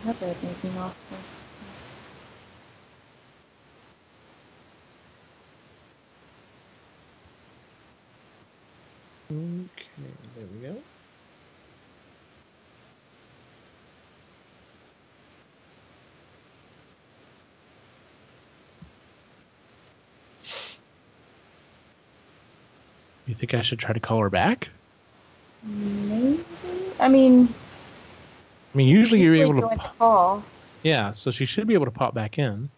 I've read Mickey Mouse since. Okay, there we go. You think I should try to call her back? Maybe. I mean, usually you're able to join the call. Yeah, so she should be able to pop back in.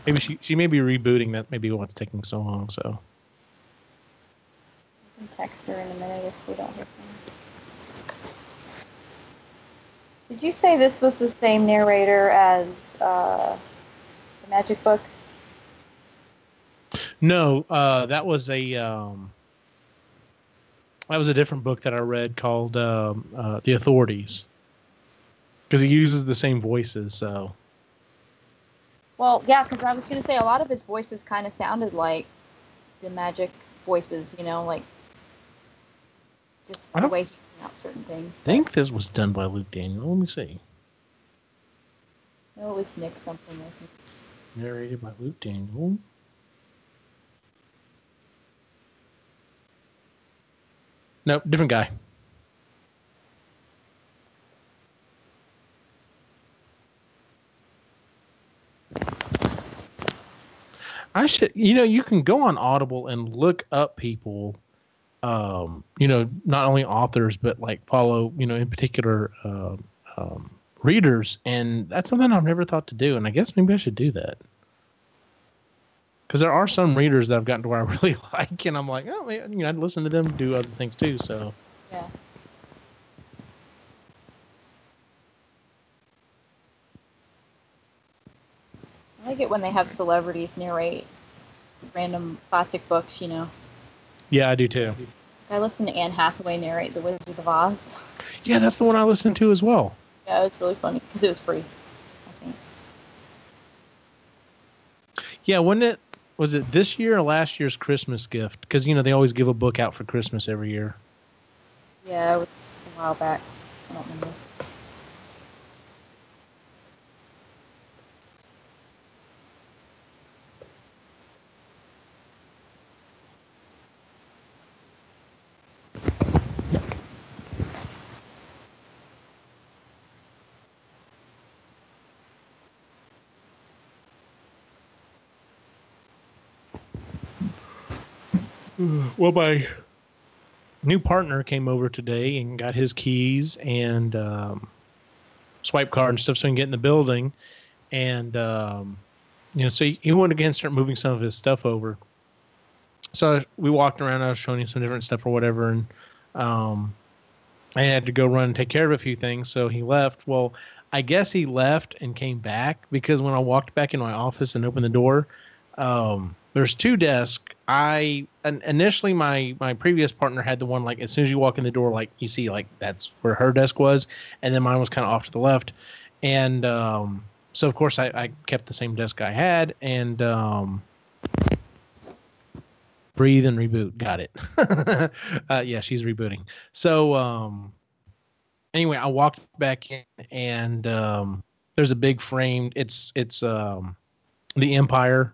Maybe she may be rebooting. That may be what's taking so long. So. I can text her in a minute if we don't hear from her. Did you say this was the same narrator as the Magic book? No, that was a different book that I read called The Authorities, because he uses the same voices. So. Well, yeah, because I was going to say a lot of his voices kind of sounded like the Magic voices, like just the way he pronounced certain things. I think this was done by Luke Daniel. Let me see. No, it was Nick something, I think. Narrated by Luke Daniel. Nope, different guy. I should, you can go on Audible and look up people, not only authors, but like follow, in particular, readers. And that's something I've never thought to do. And I guess maybe I should do that. Because there are some readers that I've gotten to where I really like, and I'm like, oh, man, I'd listen to them do other things too. So. Yeah. I like it when they have celebrities narrate random classic books, Yeah, I do too. I listened to Anne Hathaway narrate The Wizard of Oz. Yeah, that's the one I listened to as well. Yeah, it's really funny because it was free, I think. Yeah, was it this year or last year's Christmas gift? Because, they always give a book out for Christmas every year. Yeah, it was a while back. I don't remember. Well, my new partner came over today and got his keys and swipe card and stuff so he can get in the building. And, so he wanted to start moving some of his stuff over. So we walked around. I was showing him some different stuff or whatever. And I had to go run and take care of a few things. So he left. Well, I guess he left and came back because when I walked back in my office and opened the door, there's two desks. Initially my previous partner had the one, like, as soon as you walk in the door, like you see, like that's where her desk was. And then mine was kind of off to the left. And, so of course I kept the same desk I had, and, breathe and reboot. Got it. Yeah, she's rebooting. So, anyway, I walked back in and, there's a big framed, it's, the Empire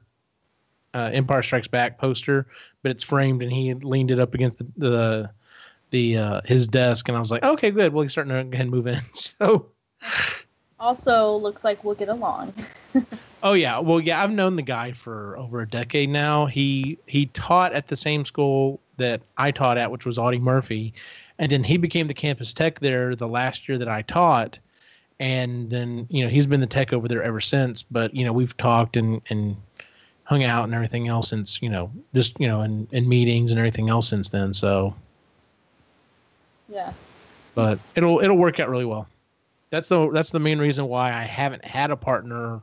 Strikes Back poster, but it's framed, and he leaned it up against the his desk, and I was like, okay, good. Well, he's starting to go ahead and move in. So also looks like we'll get along. Oh yeah. Well, yeah, I've known the guy for over a decade now. He taught at the same school that I taught at, which was Audie Murphy. And then he became the campus tech there the last year that I taught. And then, he's been the tech over there ever since. But, we've talked and hung out and everything else since, just, in meetings and everything else since then. So. Yeah. But it'll work out really well. That's the main reason why I haven't had a partner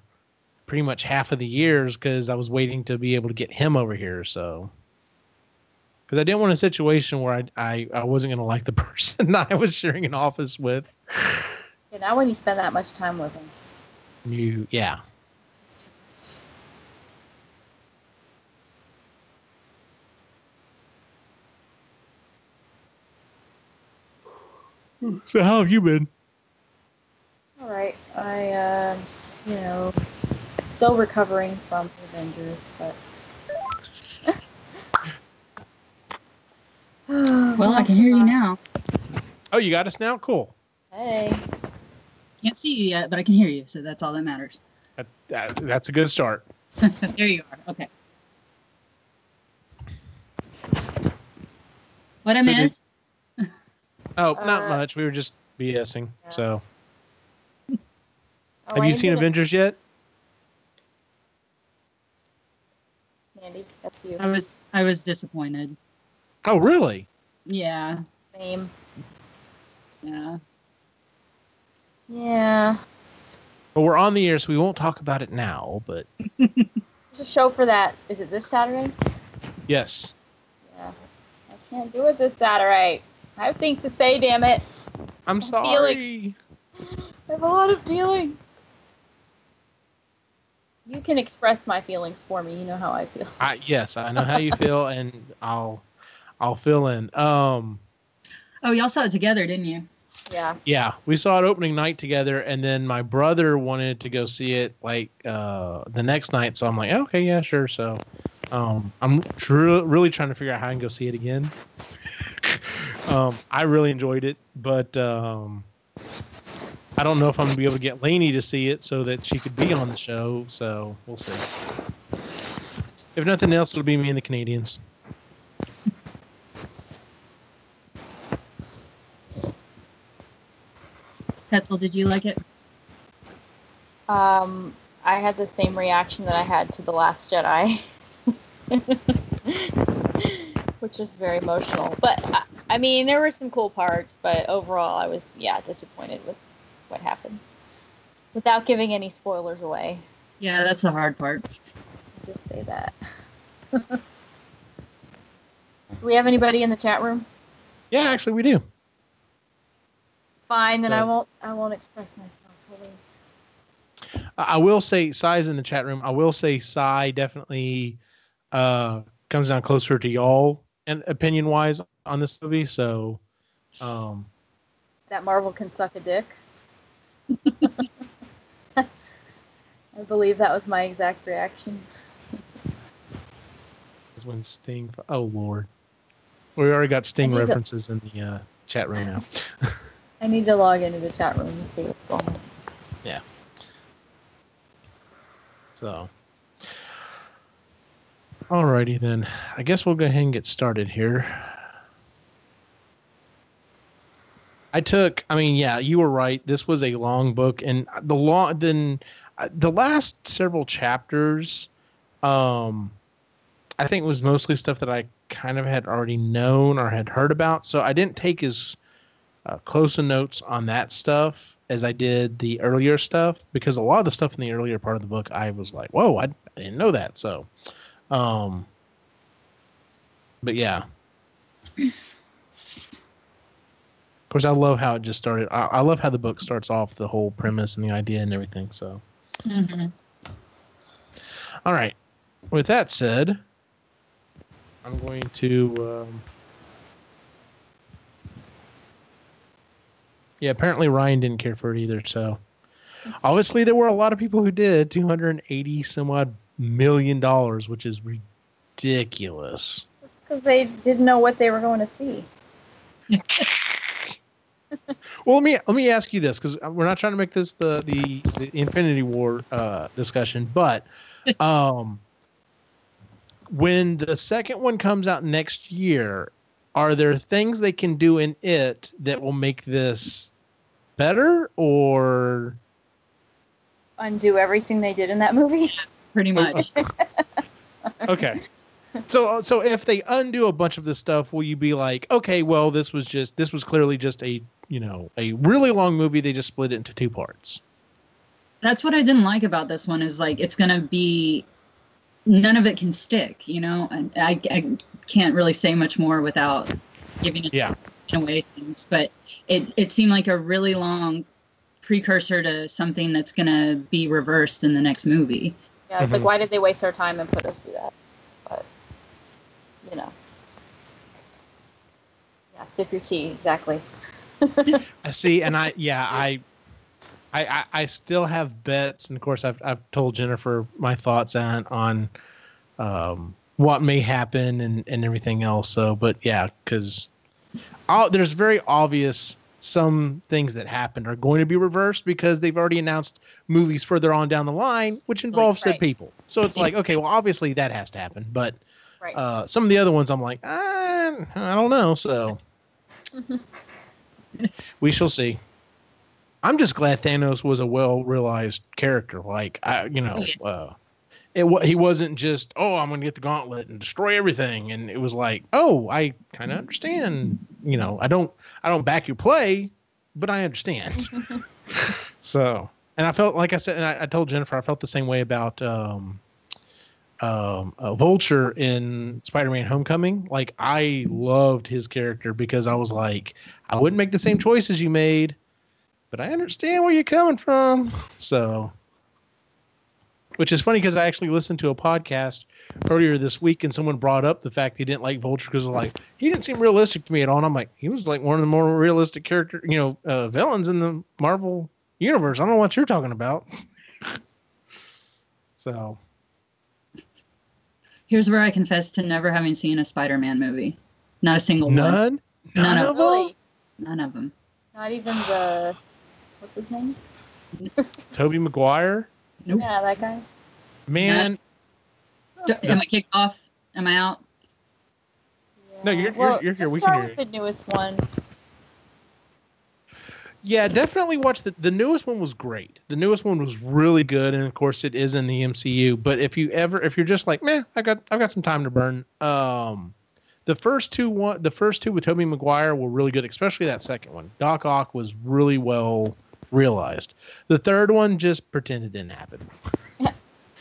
pretty much half of the years, because I was waiting to be able to get him over here. So, because I didn't want a situation where I wasn't going to like the person I was sharing an office with. Yeah, now when you spend that much time with him. Yeah. It's just too much. So how have you been? I'm, still recovering from the Avengers, but. Well, I can hear you now. Oh, you got us now? Cool. Hey. Can't see you yet, but I can hear you, so that's all that matters. That's a good start. There you are. Okay. What I missed? Not much. We were just BSing. Yeah. So, Oh, have you seen Avengers yet? Mandy, that's you. I was disappointed. Oh, really? Yeah. Same. Yeah. Yeah. Well, we're on the air, so we won't talk about it now, but... There's a show for that. Is it this Saturday? Yes. Yeah. I can't do it this Saturday. I have things to say, damn it. I'm sorry. I have a lot of feelings. You can express my feelings for me. You know how I feel. Yes, I know how you feel, and I'll fill in. Oh, y'all saw it together, didn't you? Yeah. Yeah, we saw it opening night together, and then my brother wanted to go see it the next night, so I'm like, okay, yeah, sure. So I'm really trying to figure out how I can go see it again. I really enjoyed it, but I don't know if I'm going to be able to get Lainey to see it so that she could be on the show, so we'll see. If nothing else, it'll be me and the Canadians. Petzel, did you like it? I had the same reaction that I had to The Last Jedi. Which was very emotional. But, I mean, there were some cool parts, but overall I was, disappointed with what happened. Without giving any spoilers away. Yeah, that's the hard part. I'll just say that. Do we have anybody in the chat room? Yeah, actually we do. Fine, then I won't express myself fully. I will say Sai's in the chat room. I will say Sai definitely comes down closer to y'all and opinion wise on this movie. So that Marvel can suck a dick. I believe that was my exact reaction. Is when Sting. Oh Lord, we already got Sting references in the chat room now. I need to log into the chat room to see what's going on. Yeah. So, alrighty then. I guess we'll go ahead and get started here. You were right. This was a long book, and the last several chapters, I think was mostly stuff that I kind of had already known or had heard about. So I didn't take as close notes on that stuff as I did the earlier stuff, because a lot of the stuff in the earlier part of the book, I was like, whoa, I didn't know that. So, but yeah. Of course, I love how it just started. I love how the book starts off, the whole premise and the idea and everything. So, All right. With that said, I'm going to, apparently Ryan didn't care for it either. So obviously there were a lot of people who did. $280 some odd million, which is ridiculous. Because they didn't know what they were going to see. Well, let me ask you this, because we're not trying to make this the Infinity War discussion, but when the second one comes out next year, are there things they can do in it that will make this better, or undo everything they did in that movie? Pretty much. Okay. So if they undo a bunch of this stuff, will you be like, okay, well, this was clearly just a really long movie. They just split it into two parts. That's what I didn't like about this one, is like, it's going to be, none of it can stick, and I can't really say much more without giving away things, but it seemed like a really long precursor to something that's going to be reversed in the next movie. Yeah, it's like, why did they waste our time and put us through that? But, yeah, sip your tea, exactly. I see, and I I still have bets, and of course I've told Jennifer my thoughts on what may happen and everything else. So, but yeah, because there's very obvious some things that happened are going to be reversed because they've already announced movies further on down the line, which involve said people. So it's like, okay, well, obviously that has to happen. But some of the other ones, I'm like, I don't know. So we shall see. I'm just glad Thanos was a well-realized character. Like, he wasn't just, I'm going to get the gauntlet and destroy everything. And it was like, I kind of understand. I don't back your play, but I understand. So, and I felt, like I said, and I told Jennifer, I felt the same way about Vulture in Spider-Man Homecoming. Like, I loved his character because I was like, I wouldn't make the same choices you made, but I understand where you're coming from. So, which is funny because I actually listened to a podcast earlier this week and someone brought up the fact he didn't like Vulture because he didn't seem realistic to me at all. And I'm like, he was like one of the more realistic villains in the Marvel universe. I don't know what you're talking about. So here's where I confess to never having seen a Spider-Man movie. Not a single one. None of them? None of them. Not even what's his name? Tobey Maguire? Nope. Yeah, that guy. Man. Am I kicked off? Am I out? Yeah. No, you're here. Just We start can hear with the newest one. Yeah, definitely watch the newest one was great. The newest one was really good, and of course it is in the MCU. But if you're just like, meh, I've got some time to burn. The first two with Tobey Maguire were really good, especially that second one. Doc Ock was really well realized. The third one just pretended didn't happen.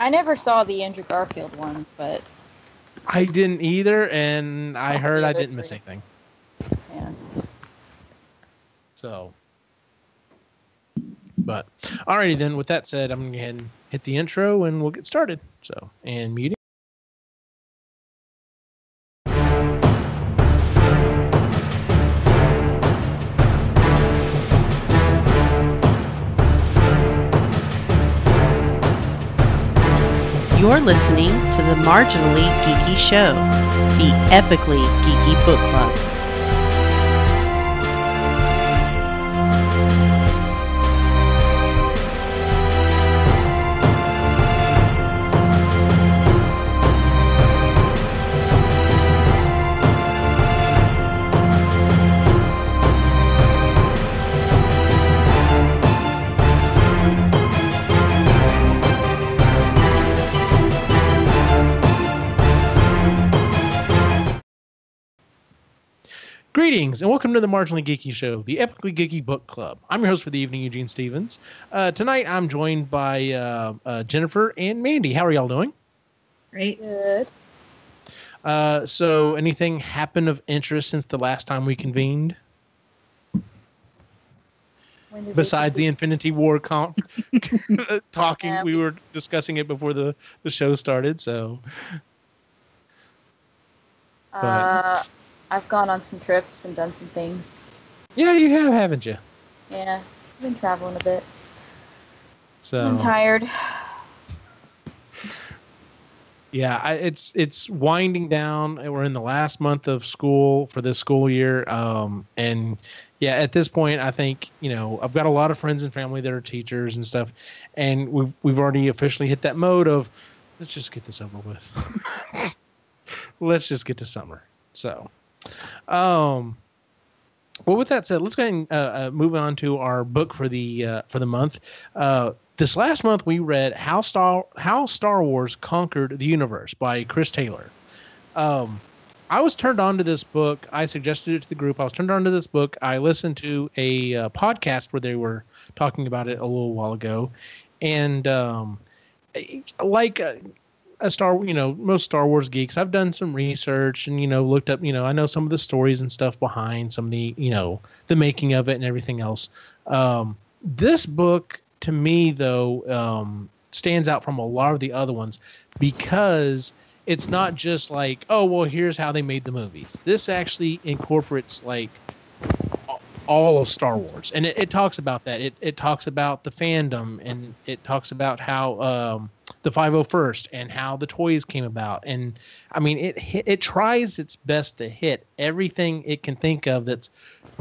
I never saw the Andrew Garfield one, but I didn't either, and I heard I didn't miss anything. Yeah. So, but alrighty then. With that said, I'm gonna go ahead and hit the intro, and we'll get started. So, and muting. You're listening to the Marginally Geeky Show, the epically geeky book club. Greetings and welcome to the Marginally Geeky Show, the epically geeky book club. I'm your host for the evening, Eugene Stevens. Tonight I'm joined by Jennifer and Mandy. How are y'all doing? Great. Good. So anything happened of interest since the last time we convened? Besides the Infinity War talking, Yeah. we were discussing it before the show started. So, I've gone on some trips and done some things. yeah, you have, haven't you? Yeah, I've been traveling a bit. So I'm tired. yeah, it's winding down. We're in the last month of school for this school year, and yeah, at this point, I think I've got a lot of friends and family that are teachers and stuff, and we've already officially hit that mode of let's just get this over with. Let's just get to summer. So. Well, with that said, let's go ahead and move on to our book for the month. This last month, we read How Star Wars Conquered the Universe by Chris Taylor. I was turned on to this book. I suggested it to the group. I was turned on to this book. I listened to a podcast where they were talking about it a little while ago, and most Star Wars geeks, I've done some research and, looked up, I know some of the stories and stuff behind some of the, the making of it and everything else. This book to me though, stands out from a lot of the other ones because it's not just like, oh, well, here's how they made the movies. This actually incorporates like all of Star Wars, and it talks about that. It talks about the fandom, and it talks about how the 501st and how the toys came about. And I mean, it tries its best to hit everything it can think of that's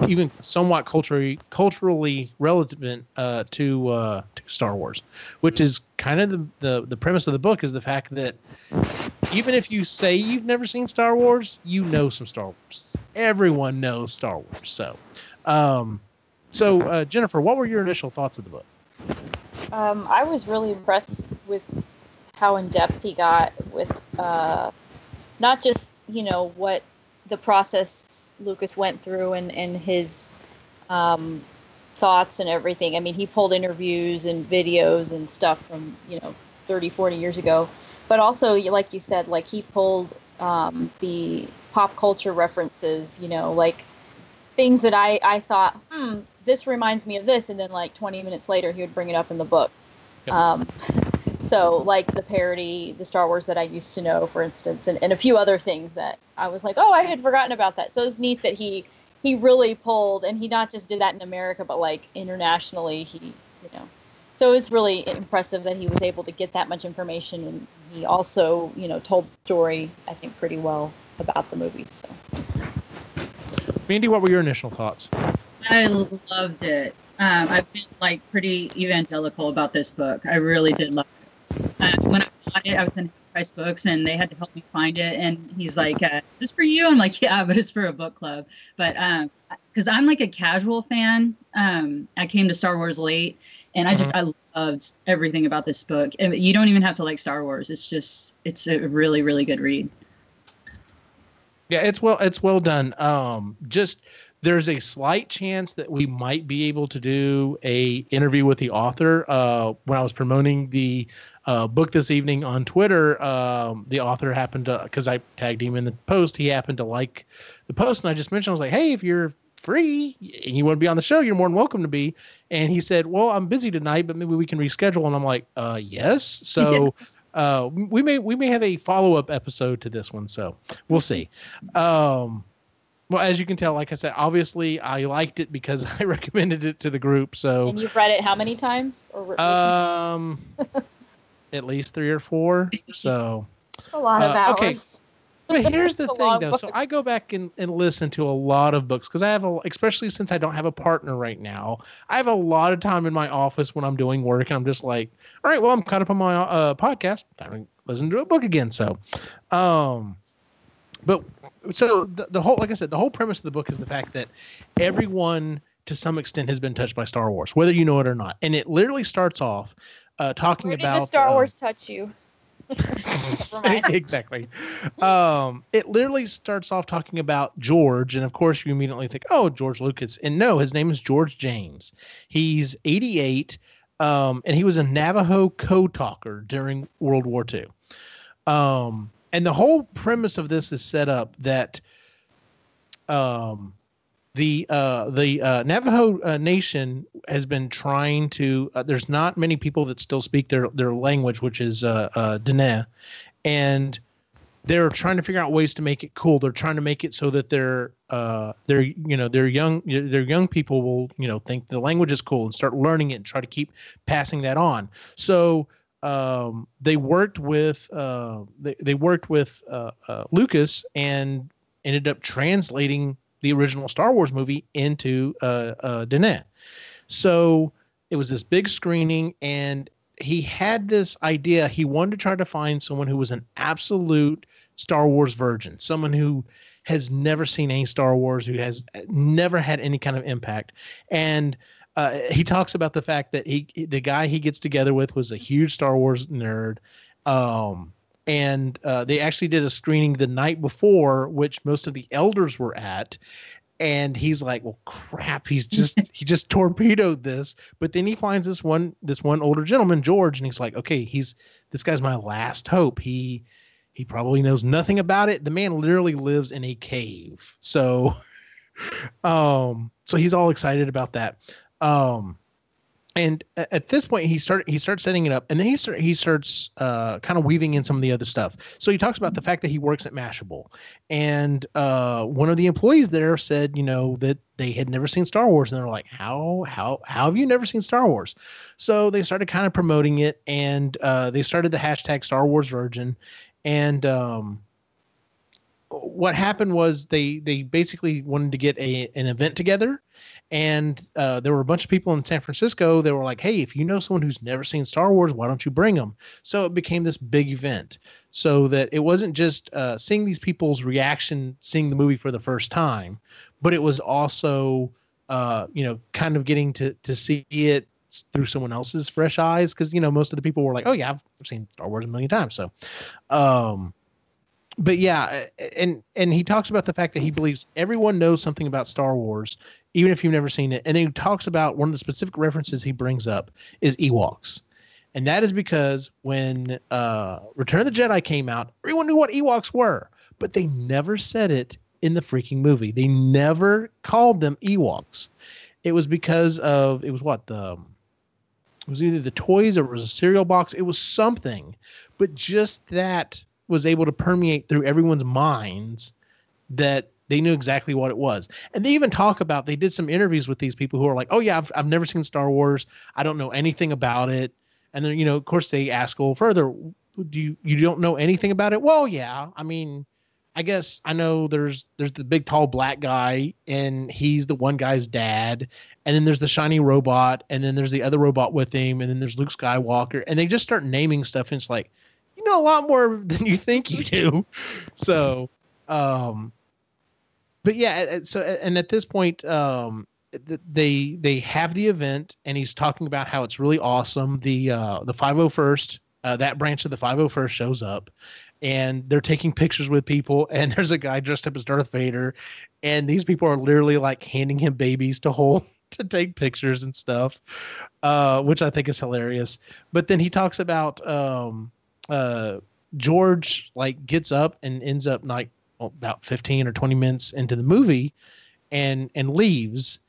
even somewhat culturally relevant to Star Wars, which is kind of the premise of the book, is the fact that even if you say you've never seen Star Wars, you know some Star Wars. Everyone knows Star Wars. So, Jennifer, what were your initial thoughts of the book? I was really impressed with how in depth he got with not just what the process Lucas went through and his thoughts and everything. I mean, he pulled interviews and videos and stuff from 30, 40 years ago, but also, like you said, like he pulled the pop culture references, like things that I thought, this reminds me of this, and then like 20 minutes later he would bring it up in the book. Yep. So like the parody, the Star Wars that I used to know, for instance, and a few other things that I was like, oh, I had forgotten about that. So it's neat that he really pulled, and he not just did that in America, but like internationally, so it was really impressive that he was able to get that much information, and he also, told the story, I think, pretty well about the movies. So. Mandy, what were your initial thoughts? I loved it. I've been like pretty evangelical about this book. I really did love it. When I bought it, I was in Price Books, and they had to help me find it. And he's like, "Is this for you?" I'm like, "Yeah, but it's for a book club." But because I'm like a casual fan, I came to Star Wars late, and I loved everything about this book. And you don't even have to like Star Wars. It's a really, really good read. Yeah, it's well done. There's a slight chance that we might be able to do a interview with the author. When I was promoting the book this evening on Twitter, the author happened to, because I tagged him in the post, he happened to like the post, and I just mentioned, I was like, hey, if you're free and you want to be on the show, you're more than welcome to be. And he said, well, I'm busy tonight, but maybe we can reschedule. And I'm like, yes. So we may have a follow-up episode to this one, so we'll see. Well, as you can tell, like I said, obviously I liked it because I recommended it to the group. So. And you've read it how many times? At least 3 or 4. So. A lot of hours. Okay. But here's the thing, though. So I go back and listen to a lot of books because I have especially since I don't have a partner right now, I have a lot of time in my office when I'm doing work, and I'm just like, all right, well, I'm caught up on my podcast. Time to listen to a book again. So, but so the whole, like I said, the whole premise of the book is the fact that everyone to some extent has been touched by Star Wars, whether you know it or not. And it literally starts off talking Where did about the Star Wars touch you? Exactly. It literally starts off talking about George, and of course you immediately think, oh, George Lucas. And no, his name is George James. He's 88, and he was a Navajo code talker during World War II. And the whole premise of this is set up that the Navajo Nation has been trying to. There's not many people that still speak their language, which is Diné, and they're trying to figure out ways to make it cool. They're trying to make it so that their young people will think the language is cool and start learning it and try to keep passing that on. So they worked with Lucas and ended up translating the original Star Wars movie into Diné. So it was this big screening, and he had this idea. He wanted to try to find someone who was an absolute Star Wars virgin, someone who has never seen any Star Wars, who has never had any kind of impact. And he talks about the fact that the guy he gets together with was a huge Star Wars nerd. And they actually did a screening the night before, which most of the elders were at. And he's like, well, crap, he just torpedoed this. But then he finds this one older gentleman, George, and he's like, okay, this guy's my last hope. He probably knows nothing about it. The man literally lives in a cave. So, so he's all excited about that. And at this point, he starts setting it up, and then he starts kind of weaving in some of the other stuff. So he talks about the fact that he works at Mashable, and one of the employees there said, that they had never seen Star Wars, and they're like, how have you never seen Star Wars? So they started kind of promoting it, and they started the hashtag Star Wars Virgin, and what happened was they basically wanted to get an event together. And there were a bunch of people in San Francisco that were like, hey, if you know someone who's never seen Star Wars, why don't you bring them? So it became this big event, so that it wasn't just seeing these people's reaction, seeing the movie for the first time, but it was also, kind of getting to see it through someone else's fresh eyes. Because, most of the people were like, oh, yeah, I've seen Star Wars a million times. So, but yeah, and he talks about the fact that he believes everyone knows something about Star Wars, even if you've never seen it. And then he talks about one of the specific references he brings up is Ewoks. And that is because when Return of the Jedi came out, everyone knew what Ewoks were, but they never said it in the freaking movie. They never called them Ewoks. It was because of, it was either the toys or it was a cereal box. It was something, but just that was able to permeate through everyone's minds that they knew exactly what it was. And they even talk about, they did some interviews with these people who are like, oh yeah, I've never seen Star Wars. I don't know anything about it. And then, of course they ask a little further, you don't know anything about it? Well, yeah. I mean, I guess I know there's the big tall black guy, and he's the one guy's dad. And then there's the shiny robot, and then there's the other robot with him, and then there's Luke Skywalker. And they just start naming stuff, and it's like, you know a lot more than you think you do. So, but yeah, so, and at this point, they have the event, and he's talking about how it's really awesome. The 501st, that branch of the 501st shows up, and they're taking pictures with people, and there's a guy dressed up as Darth Vader, and these people are literally like handing him babies to hold to take pictures and stuff, which I think is hilarious. But then he talks about George like gets up and ends up like about 15 or 20 minutes into the movie and leaves.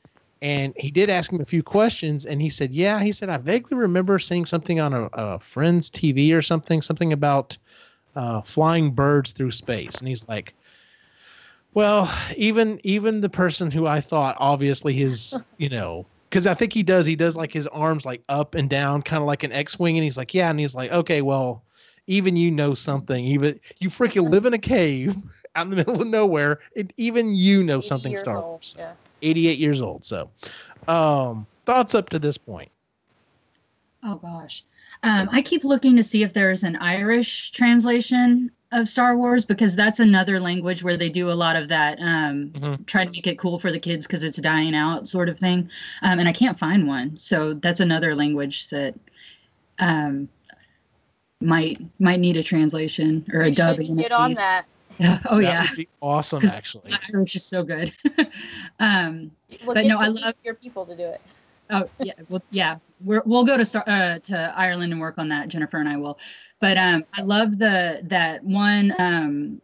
And he did ask him a few questions, and he said, I vaguely remember seeing something on a friend's TV or something about flying birds through space. And he's like, well, even the person who I thought obviously is, because I think he does like his arms like up and down, kind of like an X-wing. And he's like, yeah. And he's like, okay, well, even you know something. Even you freaking live in a cave out in the middle of nowhere. Even you know something Star Wars. Yeah. 88 years old. So, thoughts up to this point? Oh gosh, I keep looking to see if there's an Irish translation of Star Wars, because that's another language where they do a lot of that. Try to make it cool for the kids because it's dying out, sort of thing. And I can't find one, so that's another language that might need a translation or a dubbing. Get on that. Oh, yeah. That would be awesome, actually. Irish is so good. But no, I love your people to do it. Oh, yeah. Well, yeah. We'll go to Ireland and work on that. Jennifer and I will. But I love that one,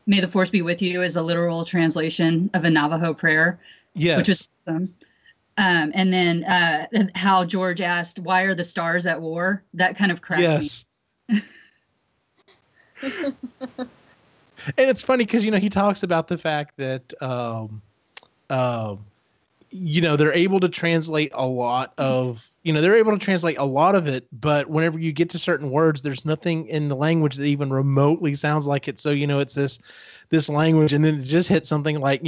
May the Force be with you, is a literal translation of a Navajo prayer. Yes. Which is awesome. And then how George asked, why are the stars at war? That kind of cracked me. And it's funny because, he talks about the fact that, they're able to translate a lot of, it. But whenever you get to certain words, there's nothing in the language that even remotely sounds like it. So, it's this language, and then it just hits something like,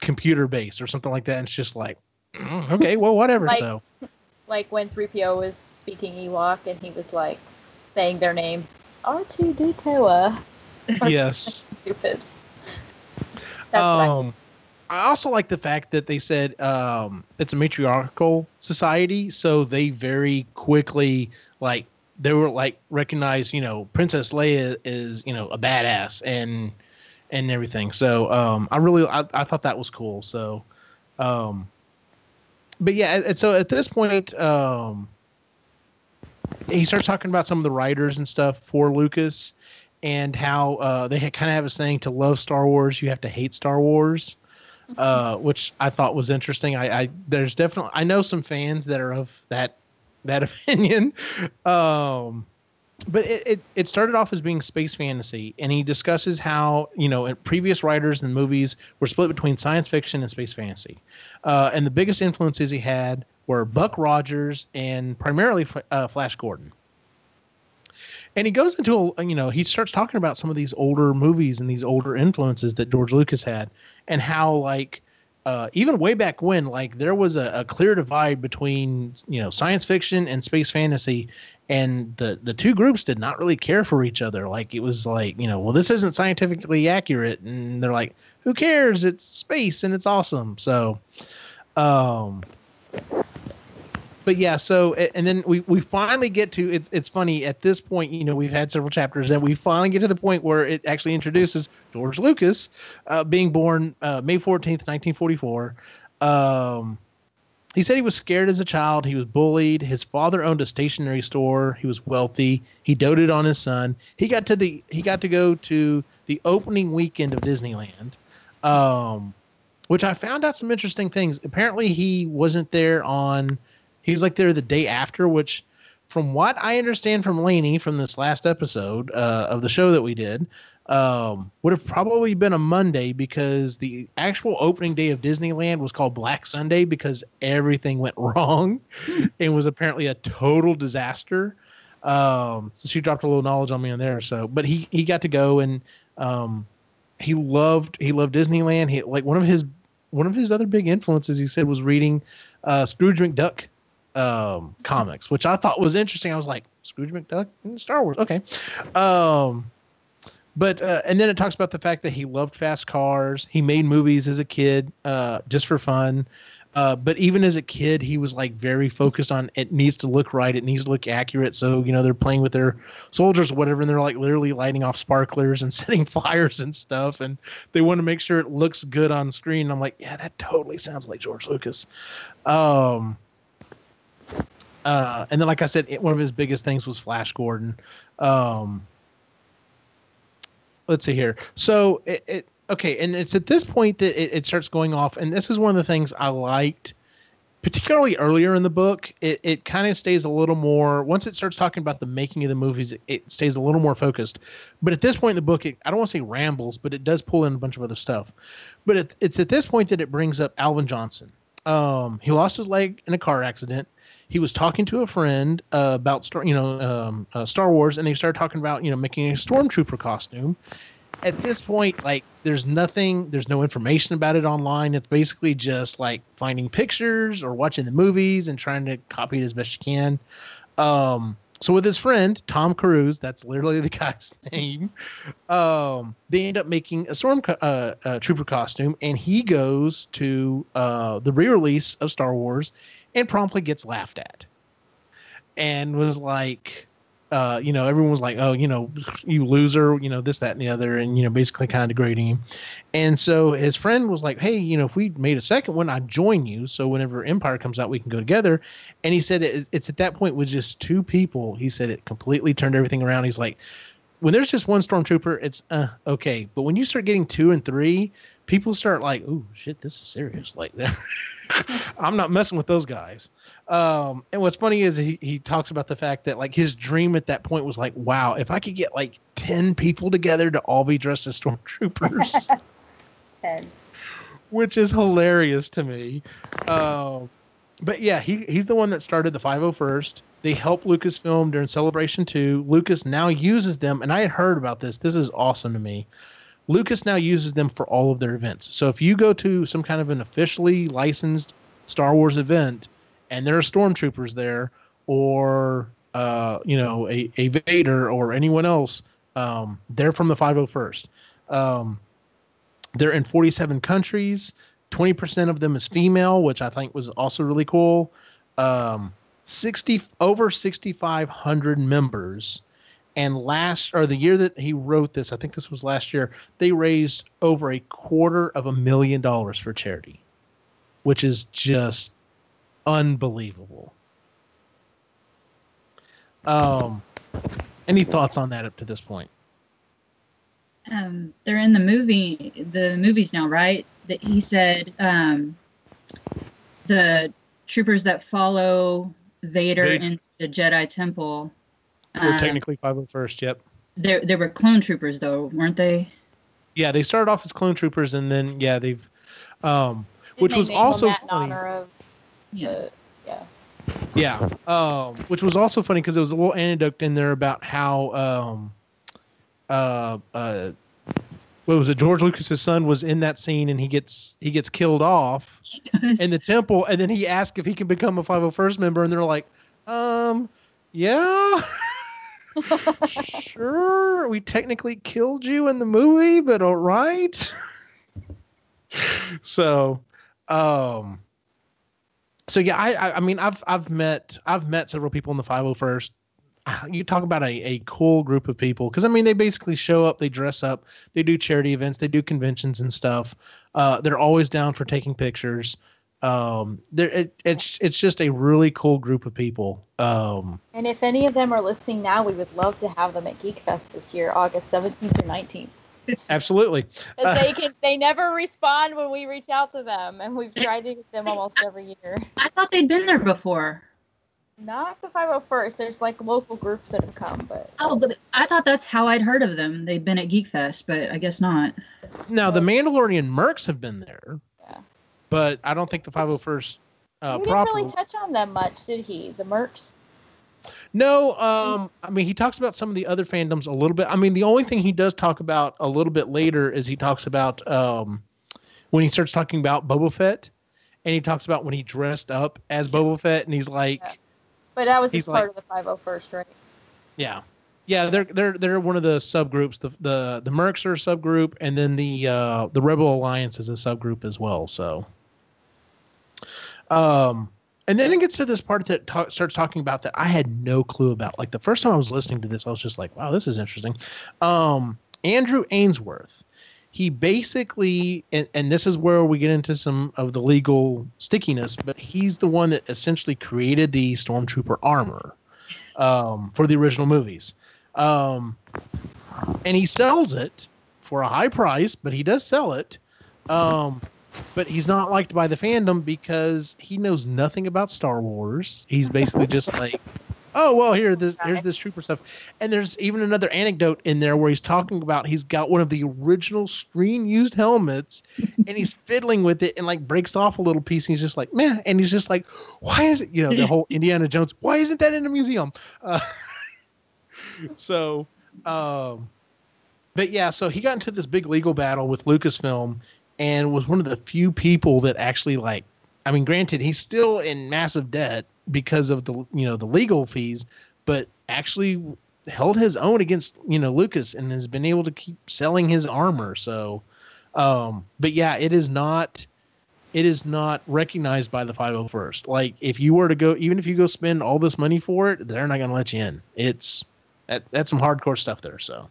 computer based or something like that. And it's just like, okay, well, whatever. Like when 3PO was speaking Ewok and he was like saying their names, R2D2. Yes. Stupid. That's I also like the fact that they said it's a matriarchal society, so they very quickly recognize, Princess Leia is, a badass and everything. So I thought that was cool. So but yeah, so at this point he starts talking about some of the writers and stuff for Lucas, and how they kind of have a saying, to love Star Wars, you have to hate Star Wars. which I thought was interesting. There's definitely, I know some fans that are of that opinion. But it started off as being space fantasy, and he discusses how, previous writers and movies were split between science fiction and space fantasy. And the biggest influences he had were Buck Rogers and primarily Flash Gordon. And he goes into, he starts talking about some of these older movies and these older influences that George Lucas had, and how, even way back when, there was a clear divide between, science fiction and space fantasy, and the two groups did not really care for each other. It was well, this isn't scientifically accurate, and they're like, who cares? It's space and it's awesome. So, but yeah, so, and then we finally get to, it's funny, at this point, we've had several chapters, and we finally get to the point where it actually introduces George Lucas, being born May 14th, 1944. He said he was scared as a child. He was bullied. His father owned a stationery store. He was wealthy. He doted on his son. He got to go to the opening weekend of Disneyland, which I found out some interesting things. Apparently, he wasn't there he was there the day after, which, from what I understand from Lainey from this last episode of the show that we did, would have probably been a Monday, because the actual opening day of Disneyland was called Black Sunday because everything went wrong. It was apparently a total disaster. So she dropped a little knowledge on me on there. So, but he got to go, and he loved Disneyland. He, one of his other big influences, he said, was reading Scrooge McDuck comics, which I thought was interesting. I was like, Scrooge McDuck in Star Wars, okay. But and then it talks about the fact that he loved fast cars. He made movies as a kid, just for fun. But even as a kid, he was very focused on, it needs to look right, it needs to look accurate. So they're playing with their soldiers or whatever, and they're literally lighting off sparklers and setting fires and stuff, and they want to make sure it looks good on screen. And I'm like, yeah, that totally sounds like George Lucas. And then, like I said, one of his biggest things was Flash Gordon. Let's see here. So okay, and it's at this point that it starts going off, and this is one of the things I liked, particularly earlier in the book. It kind of stays a little more, once it starts talking about the making of the movies, it stays a little more focused. But at this point in the book, I don't want to say rambles, but it does pull in a bunch of other stuff. But it's at this point that it brings up Alvin Johnson. He lost his leg in a car accident. He was talking to a friend about Star Wars, and they started talking about making a stormtrooper costume. At this point, there's no information about it online. It's basically just finding pictures or watching the movies and trying to copy it as best you can. So with his friend Tom Cruise, that's literally the guy's name, they end up making a stormtrooper costume, and he goes to the re-release of Star Wars and promptly gets laughed at, and was everyone was like, oh, you loser, this, that, and the other, and basically kind of degrading him. And so his friend was like, hey, if we made a second one, I'd join you, so whenever Empire comes out, we can go together. And he said it's at that point with just two people. He said it completely turned everything around. He's like, when there's just one stormtrooper, it's okay, but when you start getting 2 and 3, people start ooh, shit, this is serious. I'm not messing with those guys. And what's funny is he talks about the fact that his dream at that point was wow, if I could get 10 people together to all be dressed as stormtroopers. 10. Which is hilarious to me. But yeah, he's the one that started the 501st. They helped Lucasfilm during Celebration 2. Lucas now uses them, and I had heard about this. This is awesome to me. Lucas now uses them for all of their events. So if you go to some kind of an officially licensed Star Wars event and there are stormtroopers there, or a Vader or anyone else, they're from the 501st. They're in 47 countries. 20% of them is female, which I think was also really cool. Over 6,500 members. And the year that he wrote this, I think this was last year, they raised over $250,000 for charity, which is just unbelievable. Any thoughts on that up to this point? They're in the movies now, right? that he said the troopers that follow Vader into the Jedi Temple were technically 501st. Yep. They were clone troopers, though, weren't they? Yeah, they started off as clone troopers, and then they've, which was also funny. Which was also funny because there was a little anecdote in there about how what was it? George Lucas's son was in that scene, and he gets killed off in the temple, and then he asked if he can become a 501st member, and they're like, yeah. Sure, we technically killed you in the movie, but all right. So yeah, I mean, I've met several people in the 501st. You talk about a cool group of people, because I mean, they basically show up, they dress up, they do charity events, they do conventions and stuff. They're always down for taking pictures. It's just a really cool group of people. And if any of them are listening now, we would love to have them at Geek Fest this year, August 17th or 19th. Absolutely. They never respond when we reach out to them, and we've tried to get them almost every year. I thought they'd been there before. Not the 501st. There's like local groups that have come, but I thought that's how I'd heard of them. They'd been at Geek Fest, but I guess not. Now the Mandalorian mercs have been there. Yeah. But I don't think the 501st he didn't really touch on them much, did he? The mercs? No, I mean, he talks about some of the other fandoms a little bit. I mean, the only thing he does talk about a little bit later is he talks about when he starts talking about Boba Fett, and he talks about when he dressed up as Boba Fett, and he's like... Yeah. But that was just part of the 501st, right? Yeah. Yeah, they're one of the subgroups. The mercs are a subgroup, and then the Rebel Alliance is a subgroup as well. So, and then it gets to this part that starts talking about that I had no clue about. Like the first time I was listening to this, I was just like, "Wow, this is interesting." Andrew Ainsworth, he basically, and this is where we get into some of the legal stickiness, but he's the one that essentially created the Stormtrooper armor for the original movies. And he sells it for a high price, but he does sell it. But he's not liked by the fandom because he knows nothing about Star Wars. He's basically just like, oh, well, here's this trooper stuff. And there's even another anecdote in there where he's talking about he's got one of the original screen-used helmets, and he's fiddling with it and, like, breaks off a little piece, and he's just like, meh. And he's just like, why is it, the whole Indiana Jones, why isn't that in a museum? But yeah, so he got into this big legal battle with Lucasfilm and was one of the few people that actually, like, I mean, granted, he's still in massive debt because of the legal fees, but actually held his own against, Lucas, and has been able to keep selling his armor. So, but yeah, it is not recognized by the 501st. Like, if you were to go, even if you go spend all this money for it, they're not going to let you in. That's some hardcore stuff there. So,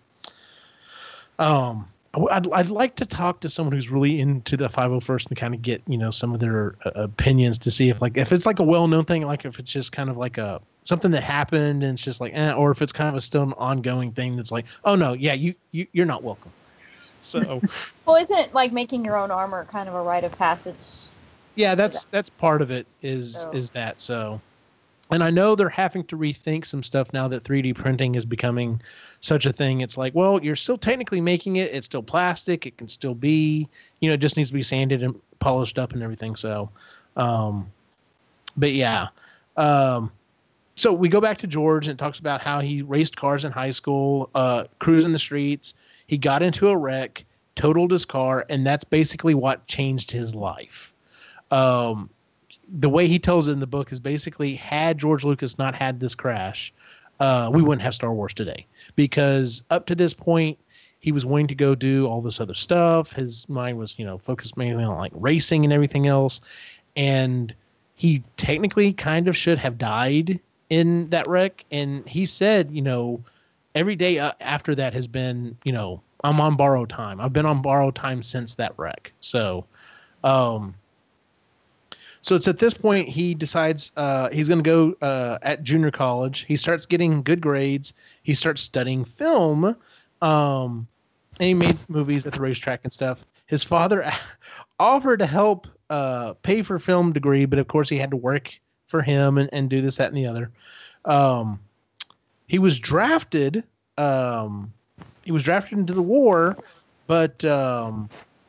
I'd like to talk to someone who's really into the 501st and kind of get, some of their opinions to see if it's like a well-known thing, like if it's just kind of like something that happened and it's just like, or if it's kind of still an ongoing thing that's like, oh no, yeah, you're not welcome. So, well, isn't like making your own armor kind of a rite of passage? Yeah, that's part of it is that. So, and I know they're having to rethink some stuff now that 3D printing is becoming such a thing. It's like, well, you're still technically making it. It's still plastic. It can still be, it just needs to be sanded and polished up and everything. So, but yeah. So we go back to George, and it talks about how he raced cars in high school, cruising the streets. He got into a wreck, totaled his car, and that's basically what changed his life. The way he tells it in the book is basically, had George Lucas not had this crash, we wouldn't have Star Wars today, because up to this point, he was willing to go do all this other stuff. His mind was, focused mainly on like racing and everything else. And he technically kind of should have died in that wreck. And he said, every day after that has been, I'm on borrowed time. I've been on borrowed time since that wreck. So it's at this point he decides he's going to go at junior college. He starts getting good grades. He starts studying film. And he made movies at the racetrack and stuff. His father offered to help pay for film degree, but of course he had to work for him and do this, that, and the other. He was drafted. He was drafted into the war, but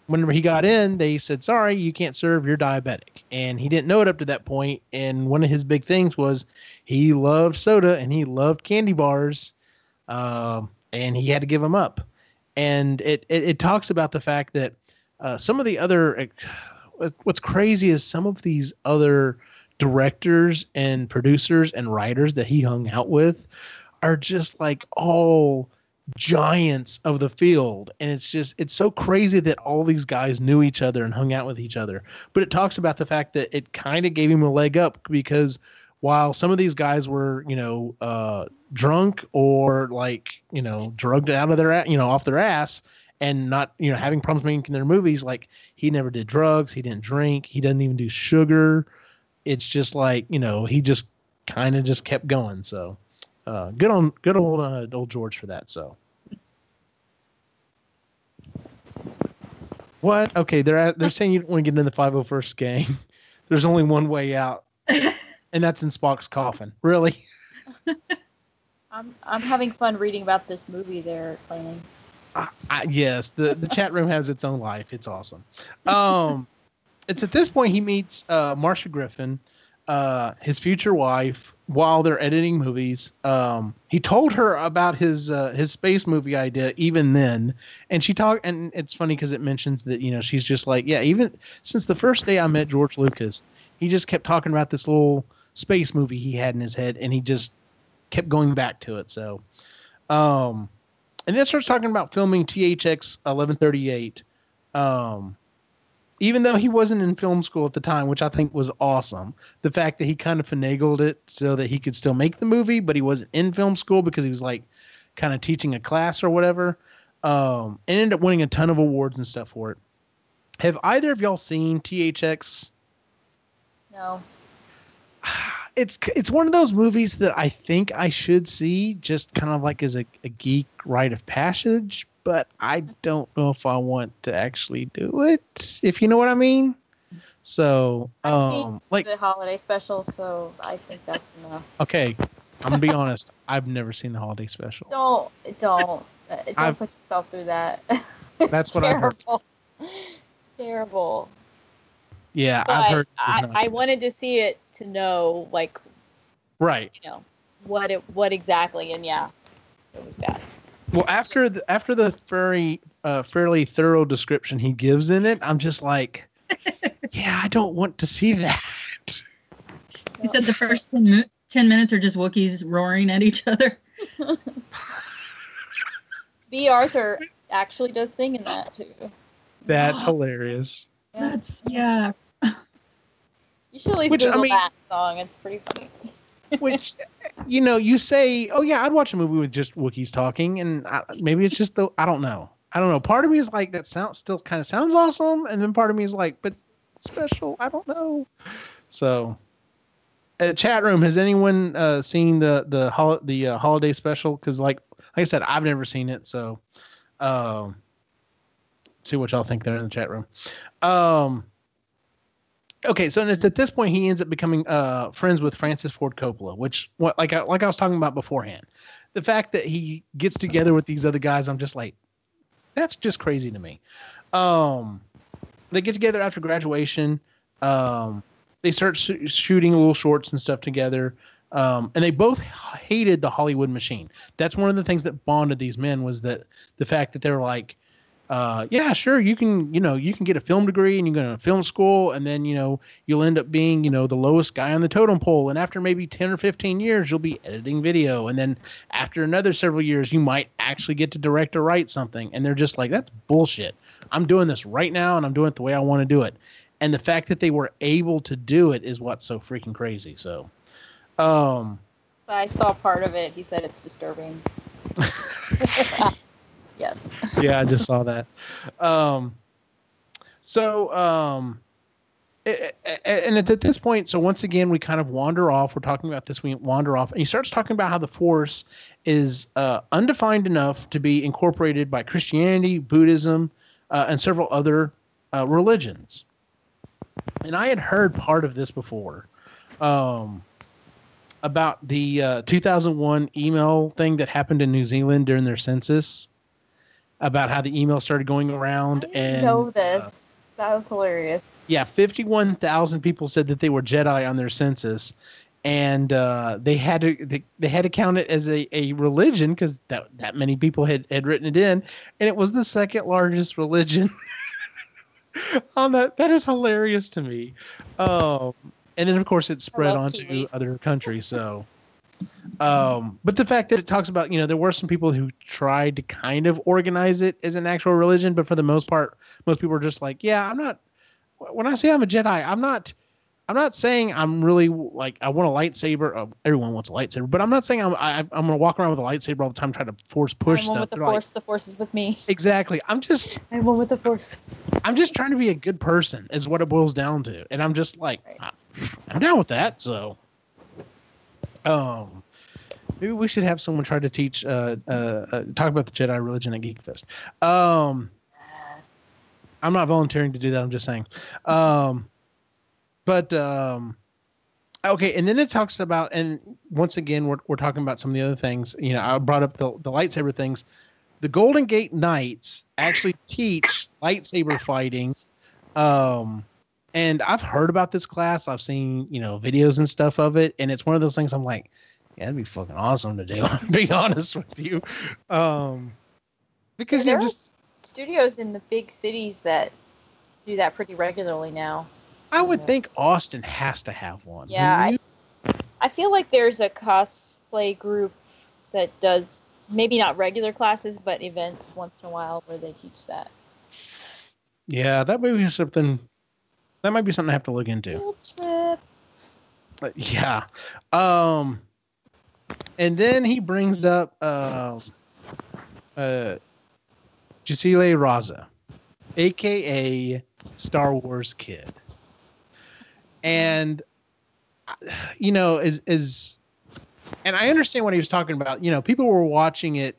whenever he got in, they said, "Sorry, you can't serve. You're diabetic." And he didn't know it up to that point. And one of his big things was he loved soda and he loved candy bars, and he had to give them up. And it talks about the fact that some of the other, what's crazy is some of these other directors and producers and writers that he hung out with are just like all giants of the field. And it's so crazy that all these guys knew each other and hung out with each other. But it talks about the fact that it kind of gave him a leg up, because while some of these guys were, drunk or like, drugged out of their, off their ass and not, having problems making their movies, like he never did drugs. He didn't drink. He doesn't even do sugar. It's just like, he just kind of just kept going. So good old George for that. So what? Okay, they're saying you don't want to get in the 501st gang. There's only one way out, and that's in Spock's coffin. Really? I'm having fun reading about this movie they're planning. Yes, the chat room has its own life. It's awesome. It's at this point he meets Marcia Griffin, his future wife, while they're editing movies. He told her about his space movie idea even then, and she talked. And it's funny because it mentions that she's just like, yeah, even since the first day I met George Lucas, he just kept talking about this little space movie he had in his head, and he just kept going back to it. So, and then starts talking about filming THX 1138. Even though he wasn't in film school at the time, which I think was awesome. The fact that he kind of finagled it so that he could still make the movie, but he wasn't in film school because he was like kind of teaching a class or whatever. And ended up winning a ton of awards and stuff for it. Have either of y'all seen THX? No. It's one of those movies that I think I should see, just kind of like as a geek rite of passage, but I don't know if I want to actually do it, if you know what I mean. So, I've seen the holiday special, so I think that's enough. Okay, I'm gonna be honest. I've never seen the holiday special. Don't put yourself through that. That's what I heard. Terrible. Yeah, but I've heard. I wanted to see it to know, like, right? What exactly, and yeah, it was bad. Well, after the fairly thorough description he gives in it, I'm just like, yeah, I don't want to see that. He said the first 10 minutes are just Wookiees roaring at each other. B. Arthur actually does sing in that too. That's hilarious. Yeah. You should at least Google that song. It's pretty funny. Which, you say, oh yeah, I'd watch a movie with just Wookiees talking, and maybe it's just I don't know. Part of me is like, that still kind of sounds awesome, and then part of me is like, but special, I don't know. So, chat room, has anyone seen the holiday special? Because like I said, I've never seen it. So, see what y'all think there in the chat room. Okay, so it's at this point he ends up becoming friends with Francis Ford Coppola, which like I was talking about beforehand. The fact that he gets together with these other guys, I'm just like, that's just crazy to me. They get together after graduation. They start shooting little shorts and stuff together. And they both hated the Hollywood machine. That's one of the things that bonded these men, was that the fact that they're like, yeah, sure, you can get a film degree and you go to film school, and then, you'll end up being, the lowest guy on the totem pole. And after maybe 10 or 15 years, you'll be editing video. And then after another several years, you might actually get to direct or write something. And they're just like, that's bullshit. I'm doing this right now, and I'm doing it the way I want to do it. And the fact that they were able to do it is what's so freaking crazy. So, I saw part of it. He said it's disturbing. Yes. Yeah, I just saw that. And it's at this point, so once again, we kind of wander off. We're talking about this, we wander off, and he starts talking about how the Force is undefined enough to be incorporated by Christianity, Buddhism, and several other religions. And I had heard part of this before, about the 2001 email thing that happened in New Zealand during their census, about how the email started going around. I didn't know this. That was hilarious. Yeah, 51,000 people said that they were Jedi on their census, and they had to count it as a religion because that many people had written it in, and it was the second largest religion. On that is hilarious to me. And then of course it spread onto other countries. So, but the fact that it talks about, there were some people who tried to kind of organize it as an actual religion, but for the most part, most people were just like, yeah, I'm not. When I say I'm a Jedi, I'm not saying I'm really like I want a lightsaber. Everyone wants a lightsaber, but I'm not saying I'm going to walk around with a lightsaber all the time trying to push stuff. With the Force. The Force is with me. Exactly. I'm one with the Force. I'm just trying to be a good person, is what it boils down to, and I'm just like, I'm down with that. So, maybe we should have someone try to teach, talk about the Jedi religion at Geek Fest. I'm not volunteering to do that. I'm just saying. Okay, and then it talks about, and once again, we're talking about some of the other things. I brought up the lightsaber things. The Golden Gate Knights actually teach lightsaber fighting. And I've heard about this class. I've seen, videos and stuff of it. And it's one of those things I'm like, yeah, that'd be fucking awesome to do. To be honest with you. Because there are studios in the big cities that do that pretty regularly now. I would think Austin has to have one. Yeah, I feel like there's a cosplay group that does maybe not regular classes, but events once in a while where they teach that. Yeah, that might be something. That might be something I have to look into. Field trip. But yeah, and then he brings up Gisele Raza, aka Star Wars Kid. And and I understand what he was talking about. People were watching it,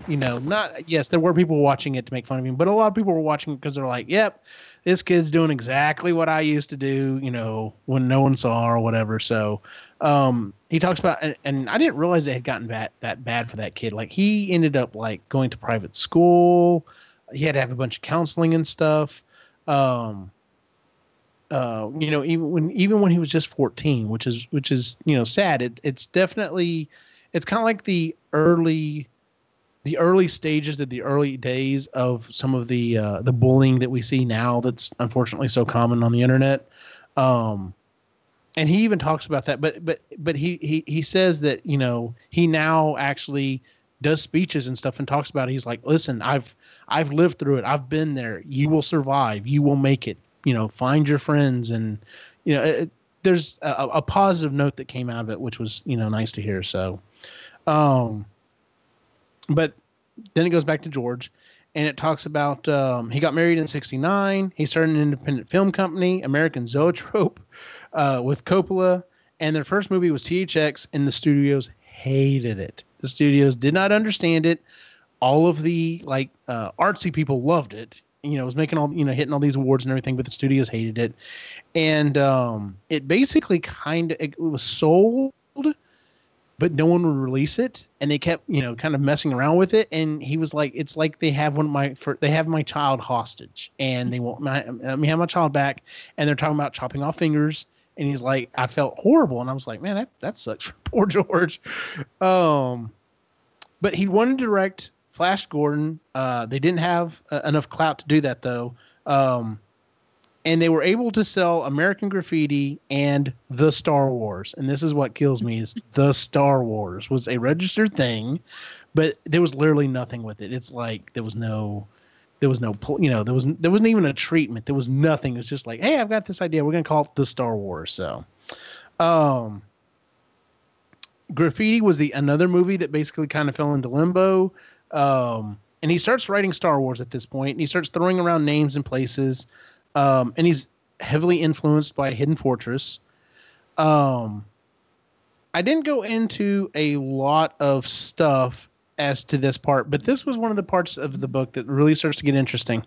there were people watching it to make fun of him, but a lot of people were watching it because they're like, yep, this kid's doing exactly what I used to do, when no one saw or whatever. So he talks about, and I didn't realize it had gotten that bad for that kid. Like, he ended up like going to private school. He had to have a bunch of counseling and stuff. Even when he was just 14, which is sad. It's definitely, it's kind of like the early stages of the early days of some of the bullying that we see now. That's unfortunately so common on the internet. And he even talks about that, but he says that, he now actually does speeches and stuff and talks about it. He's like, listen, I've lived through it. I've been there. You will survive. You will make it. Find your friends, and there's a positive note that came out of it, which was nice to hear. So, but then it goes back to George, and it talks about he got married in '69. He started an independent film company, American Zoetrope, with Coppola, and their first movie was THX, and the studios hated it. The studios did not understand it. All of the artsy people loved it. It was making all, hitting all these awards and everything, but the studios hated it. And it basically it was sold, but no one would release it. And they kept, kind of messing around with it. And he was like, it's like they have they have my child hostage, and they won't let me have my child back. And they're talking about chopping off fingers. And he's like, I felt horrible. And I was like, man, that sucks for poor George. But he wanted to direct Flash Gordon. They didn't have enough clout to do that, though. And they were able to sell American Graffiti and The Star Wars. And this is what kills me, is The Star Wars was a registered thing, but there was literally nothing with it. It's like there wasn't even a treatment. There was nothing. It was just like, hey, I've got this idea. We're going to call it The Star Wars. So, Graffiti was another movie that basically kind of fell into limbo. And he starts writing Star Wars at this point, and he starts throwing around names and places. And he's heavily influenced by Hidden Fortress. I didn't go into a lot of stuff as to this part, but this was one of the parts of the book that really starts to get interesting.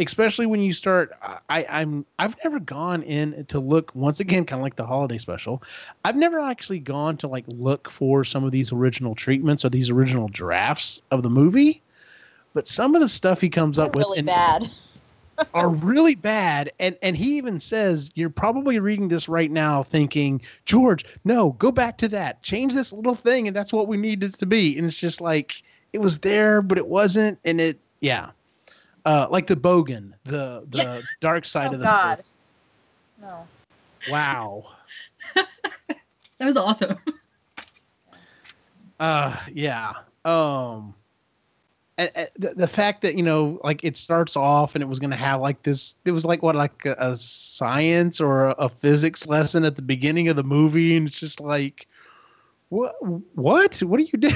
especially when you start. I've never gone in to look once again, kind of like the holiday special. I've never actually gone to like look for some of these original treatments or these original drafts of the movie. But some of the stuff he comes up with really bad. are really bad. And he even says, you're probably reading this right now thinking, George, no, go back to that. Change this little thing. And that's what we need it to be. And it's just like, it was there, but it wasn't. And it, yeah. Like the Bogan, the dark side of the God. Force. No. Wow. That was awesome. Yeah. The fact that, like it starts off and it was going to have like this, it was like like a science or a physics lesson at the beginning of the movie. And it's just like, what are you doing?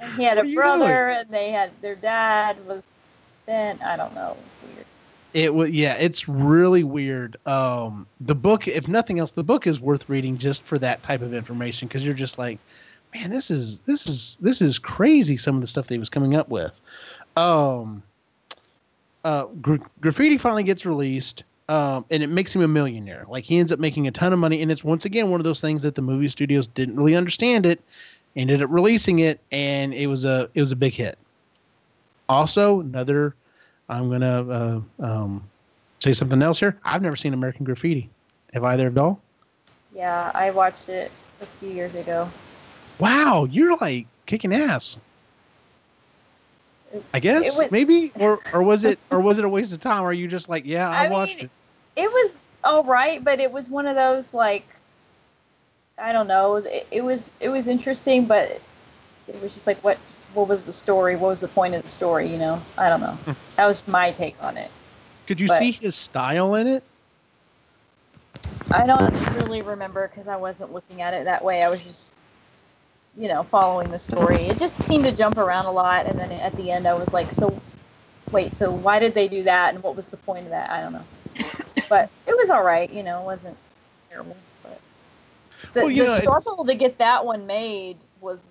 And he had a brother and they had, their dad was then, I don't know. It was weird. It was, yeah, it's really weird. The book, if nothing else, the book is worth reading just for that type of information. Cause you're just like, man, this is crazy. Some of the stuff that he was coming up with. Graffiti finally gets released, and it makes him a millionaire. Like he ends up making a ton of money, and it's once again one of those things that the movie studios didn't really understand it, ended up releasing it, and it was a big hit. Also, I'm gonna say something else here. I've never seen American Graffiti. Have either of y'all? Yeah, I watched it a few years ago. Wow, you're like kicking ass. I guess maybe, or was it a waste of time? Or are you just like, yeah, I watched it? It was all right, but it was one of those like, I don't know. It was interesting, but it was just like, what was the story? What was the point of the story? I don't know. That was my take on it. Could you see his style in it? I don't really remember because I wasn't looking at it that way. I was just following the story. It just seemed to jump around a lot, and then at the end I was like, so why did they do that, and what was the point of that? I don't know. But it was all right, it wasn't terrible. But the struggle to get that one made was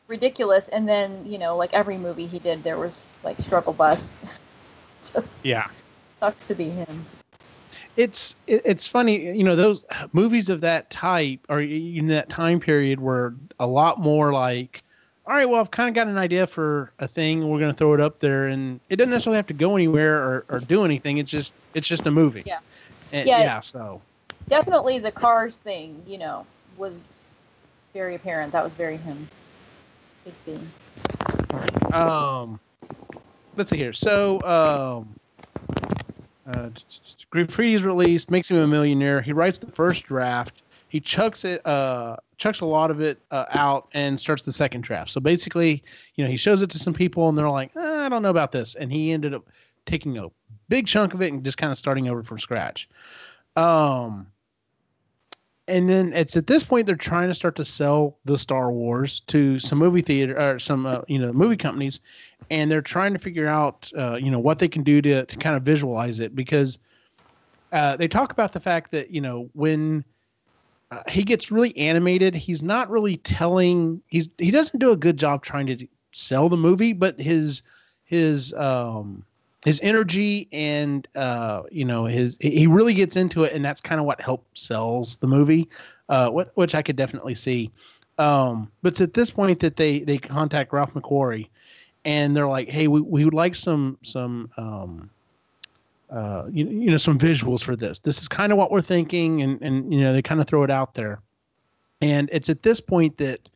ridiculous, and then, like every movie he did, there was like struggle bus. Just sucks to be him. It's funny, those movies of that type or in that time period were a lot more like, all right, well, I've kind of got an idea for a thing. We're going to throw it up there, and it doesn't necessarily have to go anywhere or do anything. It's just a movie. Yeah. And, so definitely the Cars thing, was very apparent. That was very him. Big thing. Let's see here. So, Graffiti's released, makes him a millionaire. He writes the first draft. He chucks a lot of it out and starts the second draft. So basically, he shows it to some people and they're like, I don't know about this. And he ended up taking a big chunk of it and just kind of starting over from scratch. And then it's at this point they're trying to start to sell the Star Wars to some movie theater or some movie companies, and they're trying to figure out what they can do to kind of visualize it, because they talk about the fact that when he gets really animated, he's not really telling. He doesn't do a good job trying to sell the movie, but his energy and he really gets into it, and that's kind of what helps sells the movie, which I could definitely see. But it's at this point that they contact Ralph McQuarrie, and they're like, hey, we would like some some visuals for this. This is kind of what we're thinking, and they kind of throw it out there. And it's at this point that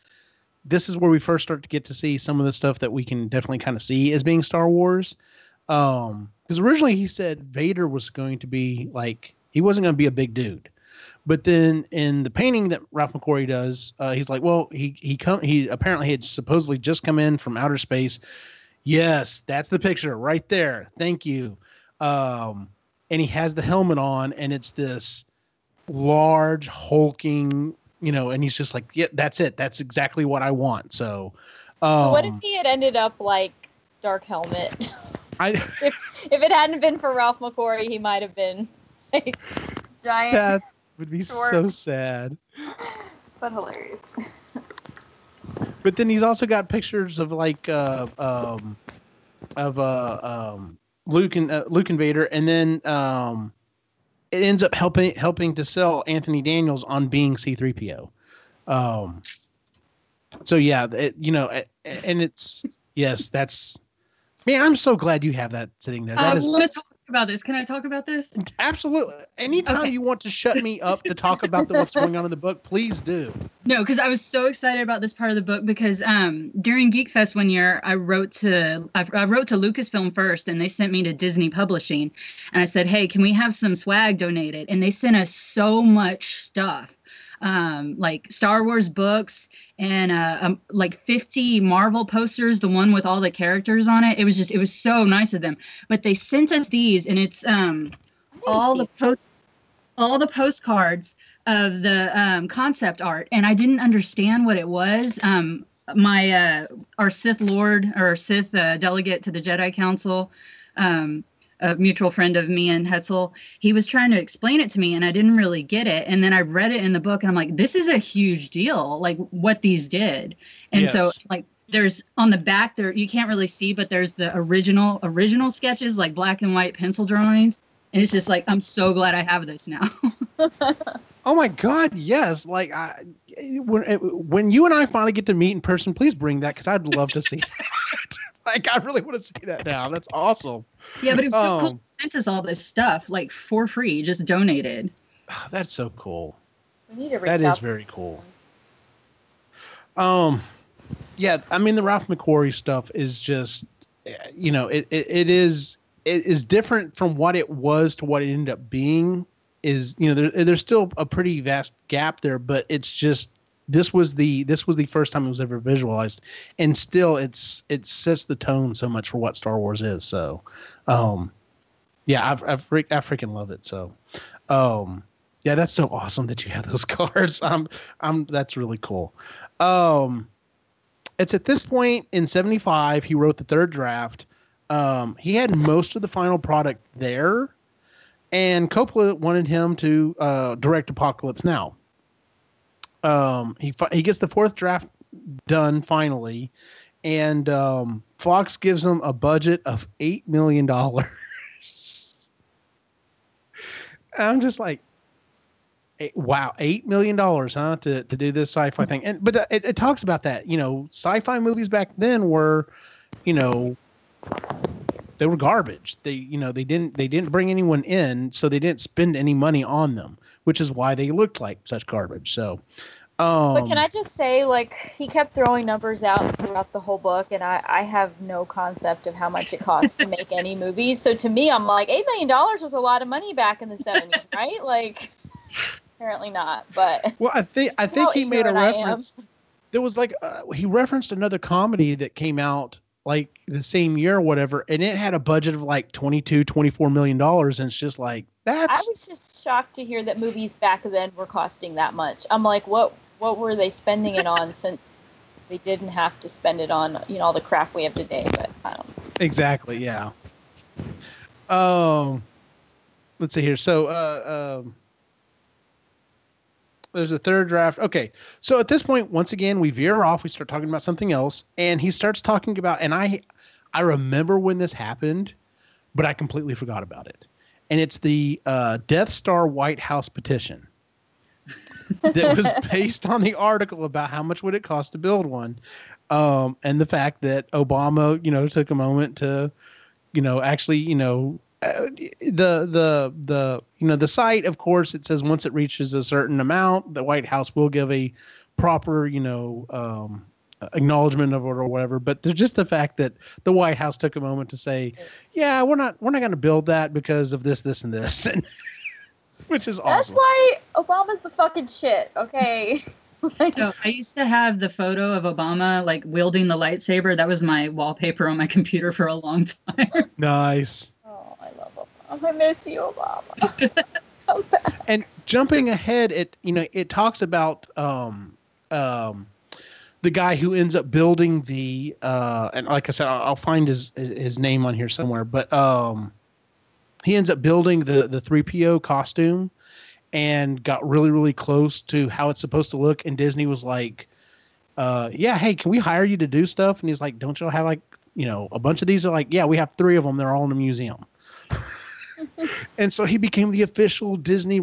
this is where we first start to get to see some of the stuff that we can definitely kind of see as being Star Wars. Because originally he said Vader was going to be like, he wasn't going to be a big dude, but then in the painting that Ralph McQuarrie does, he's like, well, he apparently had supposedly just come in from outer space. Yes, that's the picture right there. Thank you. And he has the helmet on, and it's this large hulking, and he's just like, yeah, that's it. That's exactly what I want. So what if he had ended up like Dark Helmet? If it hadn't been for Ralph McQuarrie, he might have been like giant. That would be so sad. But hilarious. But then he's also got pictures of like Luke and Vader, and then it ends up helping to sell Anthony Daniels on being C-3PO. So yeah, and it's yes, that's. Man, I'm so glad you have that sitting there. I want to talk about this. Can I talk about this? Absolutely. Anytime you want to shut me up to talk about what's going on in the book, please do. No, because I was so excited about this part of the book because during Geek Fest one year, I wrote to Lucasfilm first, and they sent me to Disney Publishing, and I said, "Hey, can we have some swag donated?" And they sent us so much stuff. Like Star Wars books and like 50 Marvel posters, the one with all the characters on it. It was so nice of them. But they sent us these, and it's all the postcards of the concept art, and I didn't understand what it was. Our Sith Lord or Sith delegate to the Jedi Council, a mutual friend of me and Hetzel, he was trying to explain it to me and I didn't really get it. And then I read it in the book and I'm like, this is a huge deal, like what these did. And so like there's on the back there, you can't really see, but there's the original sketches, like black and white pencil drawings. And it's just like, I'm so glad I have this now. Oh my God. Yes. Like when you and I finally get to meet in person, please bring that. 'Cause I'd love to see that. Like, I really want to see that now. That's awesome. Yeah, but it was so cool. They sent us all this stuff, like, for free, just donated. Oh, that's so cool. We need to that is very cool. Yeah, I mean, the Ralph McQuarrie stuff is just, it is different from what it was to what it ended up being. There's still a pretty vast gap there, but it's just, this was the first time it was ever visualized, and still it sets the tone so much for what Star Wars is. So, yeah, I freaking love it. So, yeah, that's so awesome that you have those cards. That's really cool. It's at this point in 75 he wrote the third draft. He had most of the final product there, and Coppola wanted him to direct Apocalypse Now. He gets the fourth draft done finally, and Fox gives him a budget of $8 million. I'm just like, wow, $8 million, huh, to do this sci-fi thing. But it talks about that. Sci-fi movies back then were, they were garbage. They didn't bring anyone in, so they didn't spend any money on them, which is why they looked like such garbage. So, but can I just say, like, he kept throwing numbers out throughout the whole book, and I have no concept of how much it costs to make any movies. So to me, I'm like, $8 million was a lot of money back in the 70s, right? Like, apparently not. But well, I think he made a reference. There was like he referenced another comedy that came out like the same year or whatever, and it had a budget of like $24 million, and it's just like, I was just shocked to hear that movies back then were costing that much. I'm like, what were they spending it on, since they didn't have to spend it on all the crap we have today? But I don't know. Exactly, yeah. Let's see here. So there's a third draft. Okay. So at this point, once again, we veer off. We start talking about something else. And he starts talking about, and I remember when this happened, but I completely forgot about it. And it's the Death Star White House petition that was based on the article about how much would it cost to build one. And the fact that Obama, took a moment to, actually, the site, of course, it says once it reaches a certain amount, the White House will give a proper, acknowledgement of it or whatever. But there's just the fact that the White House took a moment to say, yeah, we're not going to build that because of this, this, and this, and which is awesome. That's why Obama's the fucking shit. Okay. So I used to have the photo of Obama like wielding the lightsaber. That was my wallpaper on my computer for a long time. Nice. I love Obama. I miss you, Obama. Come back. And jumping ahead, it talks about the guy who ends up building the and like I said, I'll find his name on here somewhere, but he ends up building the 3PO costume and got really, really close to how it's supposed to look. And Disney was like, yeah, hey, can we hire you to do stuff? And he's like, don't y'all have like a bunch of these are like, yeah, we have 3 of them. They're all in a museum. And so he became the official Disney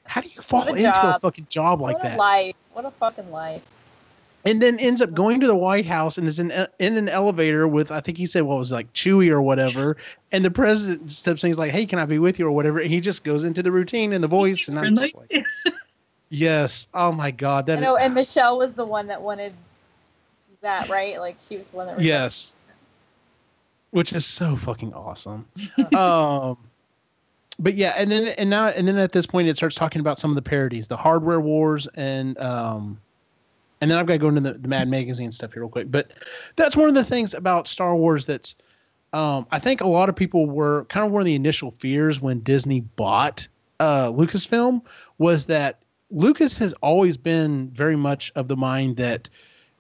how do you fall into a fucking job like that? What a fucking life. And then ends up going to the White House and is in an elevator with, I think he said, what was it, like Chewie or whatever. And the president steps in, he's like, hey, can I be with you or whatever? And he just goes into the routine and the voice. And I'm just like, yes. Oh my God. And Michelle was the one that wanted that, right? Like she was the one that. Yes. Which is so fucking awesome. But yeah, and then at this point it starts talking about some of the parodies, the Hardware Wars, and then I've got to go into the Mad Magazine stuff here real quick. But that's one of the things about Star Wars that's I think a lot of people were kind of one of the initial fears when Disney bought Lucasfilm was that Lucas has always been very much of the mind that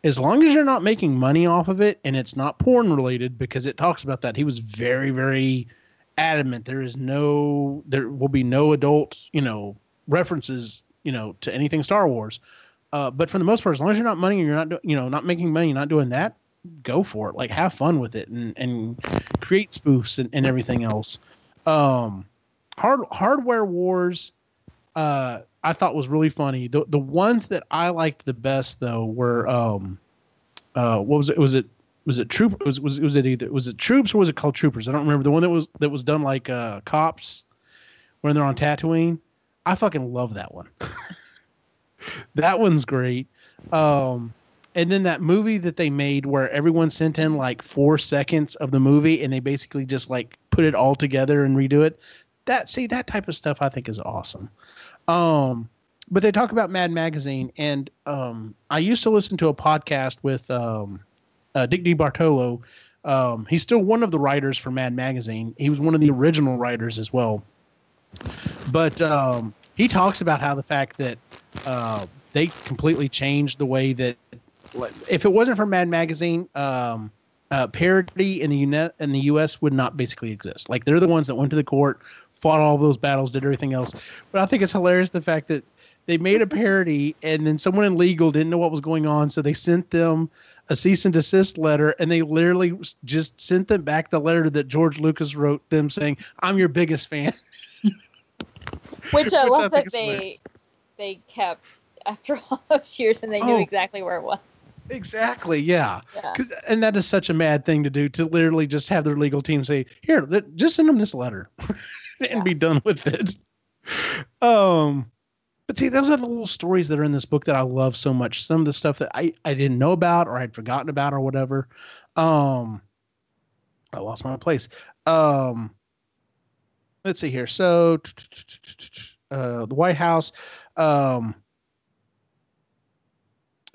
as long as you're not making money off of it and it's not porn related, because it talks about that, he was very, very adamant there will be no adult references to anything Star Wars, but for the most part, as long as you're not money and you're not not making money, you're not doing that, go for it, like have fun with it and create spoofs and everything else. Hardware Wars I thought was really funny. The ones that I liked the best though were what was it? Was it Troop? Was it Troops or was it called Troopers? I don't remember. The one that was done like cops when they're on Tatooine. I fucking love that one. That one's great. And then that movie that they made where everyone sent in like 4 seconds of the movie and they basically just like put it all together and redo it. That type of stuff I think is awesome. But they talk about Mad Magazine, and I used to listen to a podcast with Dick DiBartolo. He's still one of the writers for Mad Magazine. He was one of the original writers as well. But he talks about how the fact that they completely changed the way that, if it wasn't for Mad Magazine, parody in the U.S. would not basically exist. Like they're the ones that went to the court, fought all those battles, did everything else. But I think it's hilarious the fact that they made a parody and then someone in legal didn't know what was going on, so they sent them a cease and desist letter, and they literally just sent them back the letter that George Lucas wrote them saying, "I'm your biggest fan." Which I love that they kept after all those years, and they knew exactly where it was. Exactly, yeah. And that is such a mad thing to do, to literally just have their legal team say, "Here, just send them this letter," and be done with it. But see, those are the little stories that are in this book that I love so much. Some of the stuff that I didn't know about or I'd forgotten about or whatever. I lost my place. Let's see here. So the White House.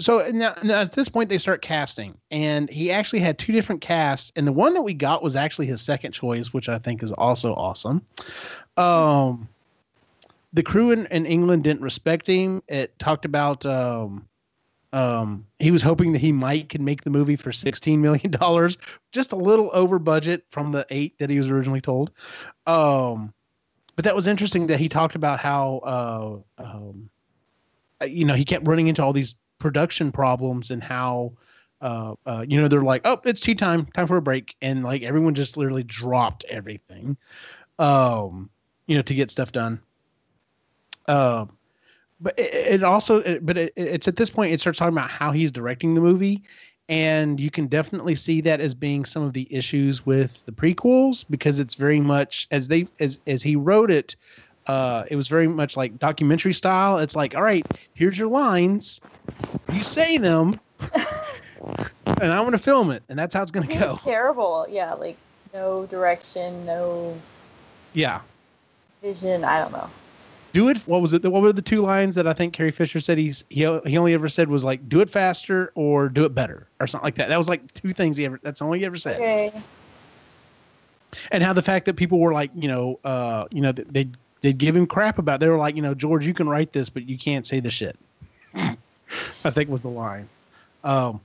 So now at this point they start casting, and he actually had 2 different casts, and the one that we got was actually his second choice, which I think is also awesome. The crew in England didn't respect him. It talked about he was hoping that he could make the movie for $16 million, just a little over budget from the 8 that he was originally told. But that was interesting that he talked about how he kept running into all these production problems and how they're like, oh, it's tea time for a break, and like everyone just literally dropped everything to get stuff done. But it's at this point it starts talking about how he's directing the movie, and you can definitely see that as being some of the issues with the prequels, because it's very much as he wrote it. It was very much like documentary style. It's like, all right, here's your lines, you say them, and I want to film it, and that's how it's going to go. Terrible, yeah, like no direction, no vision. I don't know. Do it. What was it? What were the 2 lines that I think Carrie Fisher said he only ever said was like, do it faster or do it better or something like that. That was like 2 things that's all he ever said. Okay. And how the fact that people were like, they'd give him crap about it. They were like, George, you can write this, but you can't say the shit. I think was the line.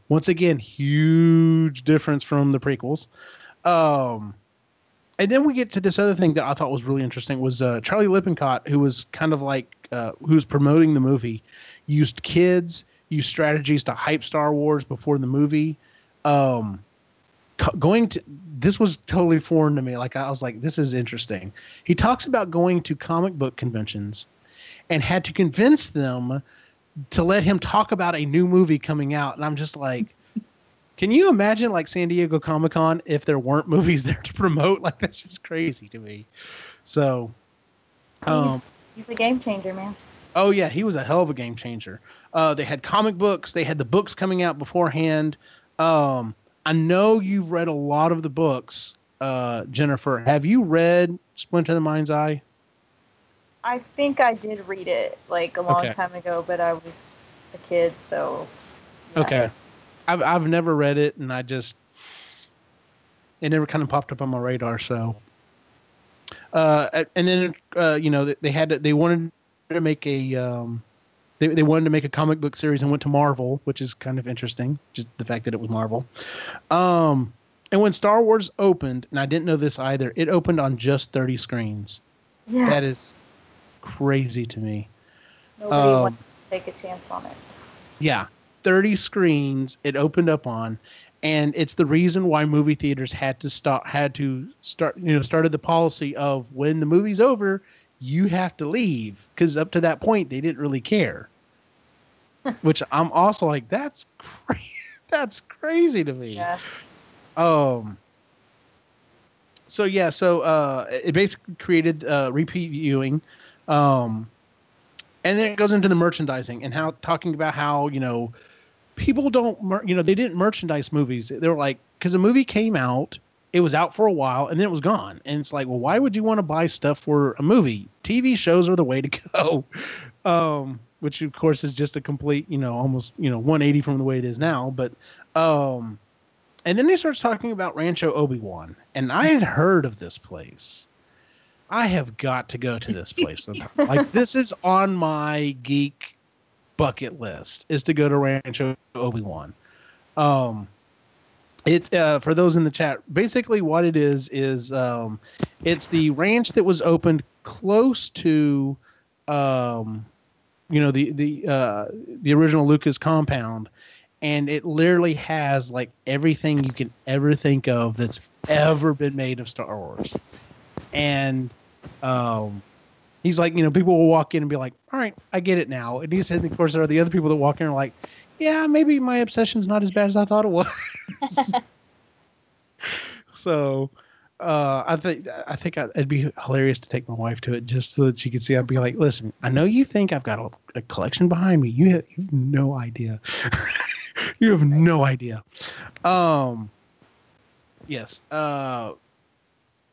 Once again, huge difference from the prequels. And then we get to this other thing that I thought was really interesting was Charlie Lippincott, who was kind of like who was promoting the movie, used strategies to hype Star Wars before the movie. this was totally foreign to me. Like, I was like, this is interesting. He talks about going to comic book conventions and had to convince them to let him talk about a new movie coming out. And I'm just like, can you imagine like San Diego Comic-Con if there weren't movies there to promote? Like, that's just crazy to me. So he's a game changer, man. Oh yeah, he was a hell of a game changer. They had comic books, they had the books coming out beforehand. I know you've read a lot of the books, Jennifer. Have you read Splinter of the Mind's Eye? I think I did read it like a long time ago, but I was a kid, so. Yeah. Okay. I've never read it, and it never kind of popped up on my radar. So, and then they wanted to make a they wanted to make a comic book series and went to Marvel, which is kind of interesting, just the fact that it was Marvel. And when Star Wars opened, and I didn't know this either, it opened on just 30 screens. Yeah, that is crazy to me. Nobody wanted to take a chance on it. Yeah. 30 screens it opened up on, and it's the reason why movie theaters started the policy of when the movie's over, you have to leave, because up to that point they didn't really care. Which I'm also like, that's crazy to me. Yeah. So it basically created repeat viewing. And then it goes into the merchandising and talking about how, people they didn't merchandise movies. They were like, because a movie came out, it was out for a while, and then it was gone. And it's like, well, why would you want to buy stuff for a movie? TV shows are the way to go. Which of course is just a complete, almost, 180 from the way it is now. But, and then he starts talking about Rancho Obi-Wan, and I had heard of this place. I have got to go to this place. Like, this is on my geek bucket list, is to go to Rancho Obi-Wan. For those in the chat, basically what it is it's the ranch that was opened close to the original Lucas compound, and it literally has like everything you can ever think of that's ever been made of Star Wars. And he's like, people will walk in and be like, all right, I get it now. And he said, of course, there are the other people that walk in and are like, yeah, maybe my obsession's not as bad as I thought it was. So I think it'd be hilarious to take my wife to it just so that she could see. I'd be like, listen, I know you think I've got a collection behind me. You've no idea. You have no idea. Yes. So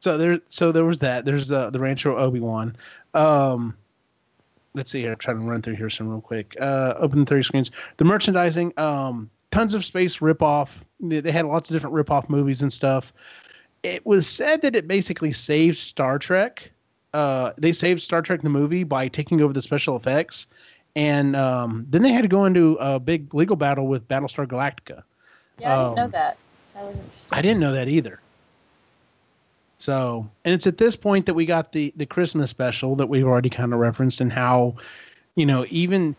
there was that. There's the Rancho Obi-Wan. Let's see here. I'm trying to run through here some real quick. Open 30 screens. The merchandising. Tons of space ripoff. They had lots of different ripoff movies and stuff. It was said that it basically saved Star Trek. They saved Star Trek the movie by taking over the special effects, and then they had to go into a big legal battle with Battlestar Galactica. Yeah, I didn't know that. That was interesting. I didn't know that either. So, and it's at this point that we got the Christmas special that we've already kind of referenced, and how, even,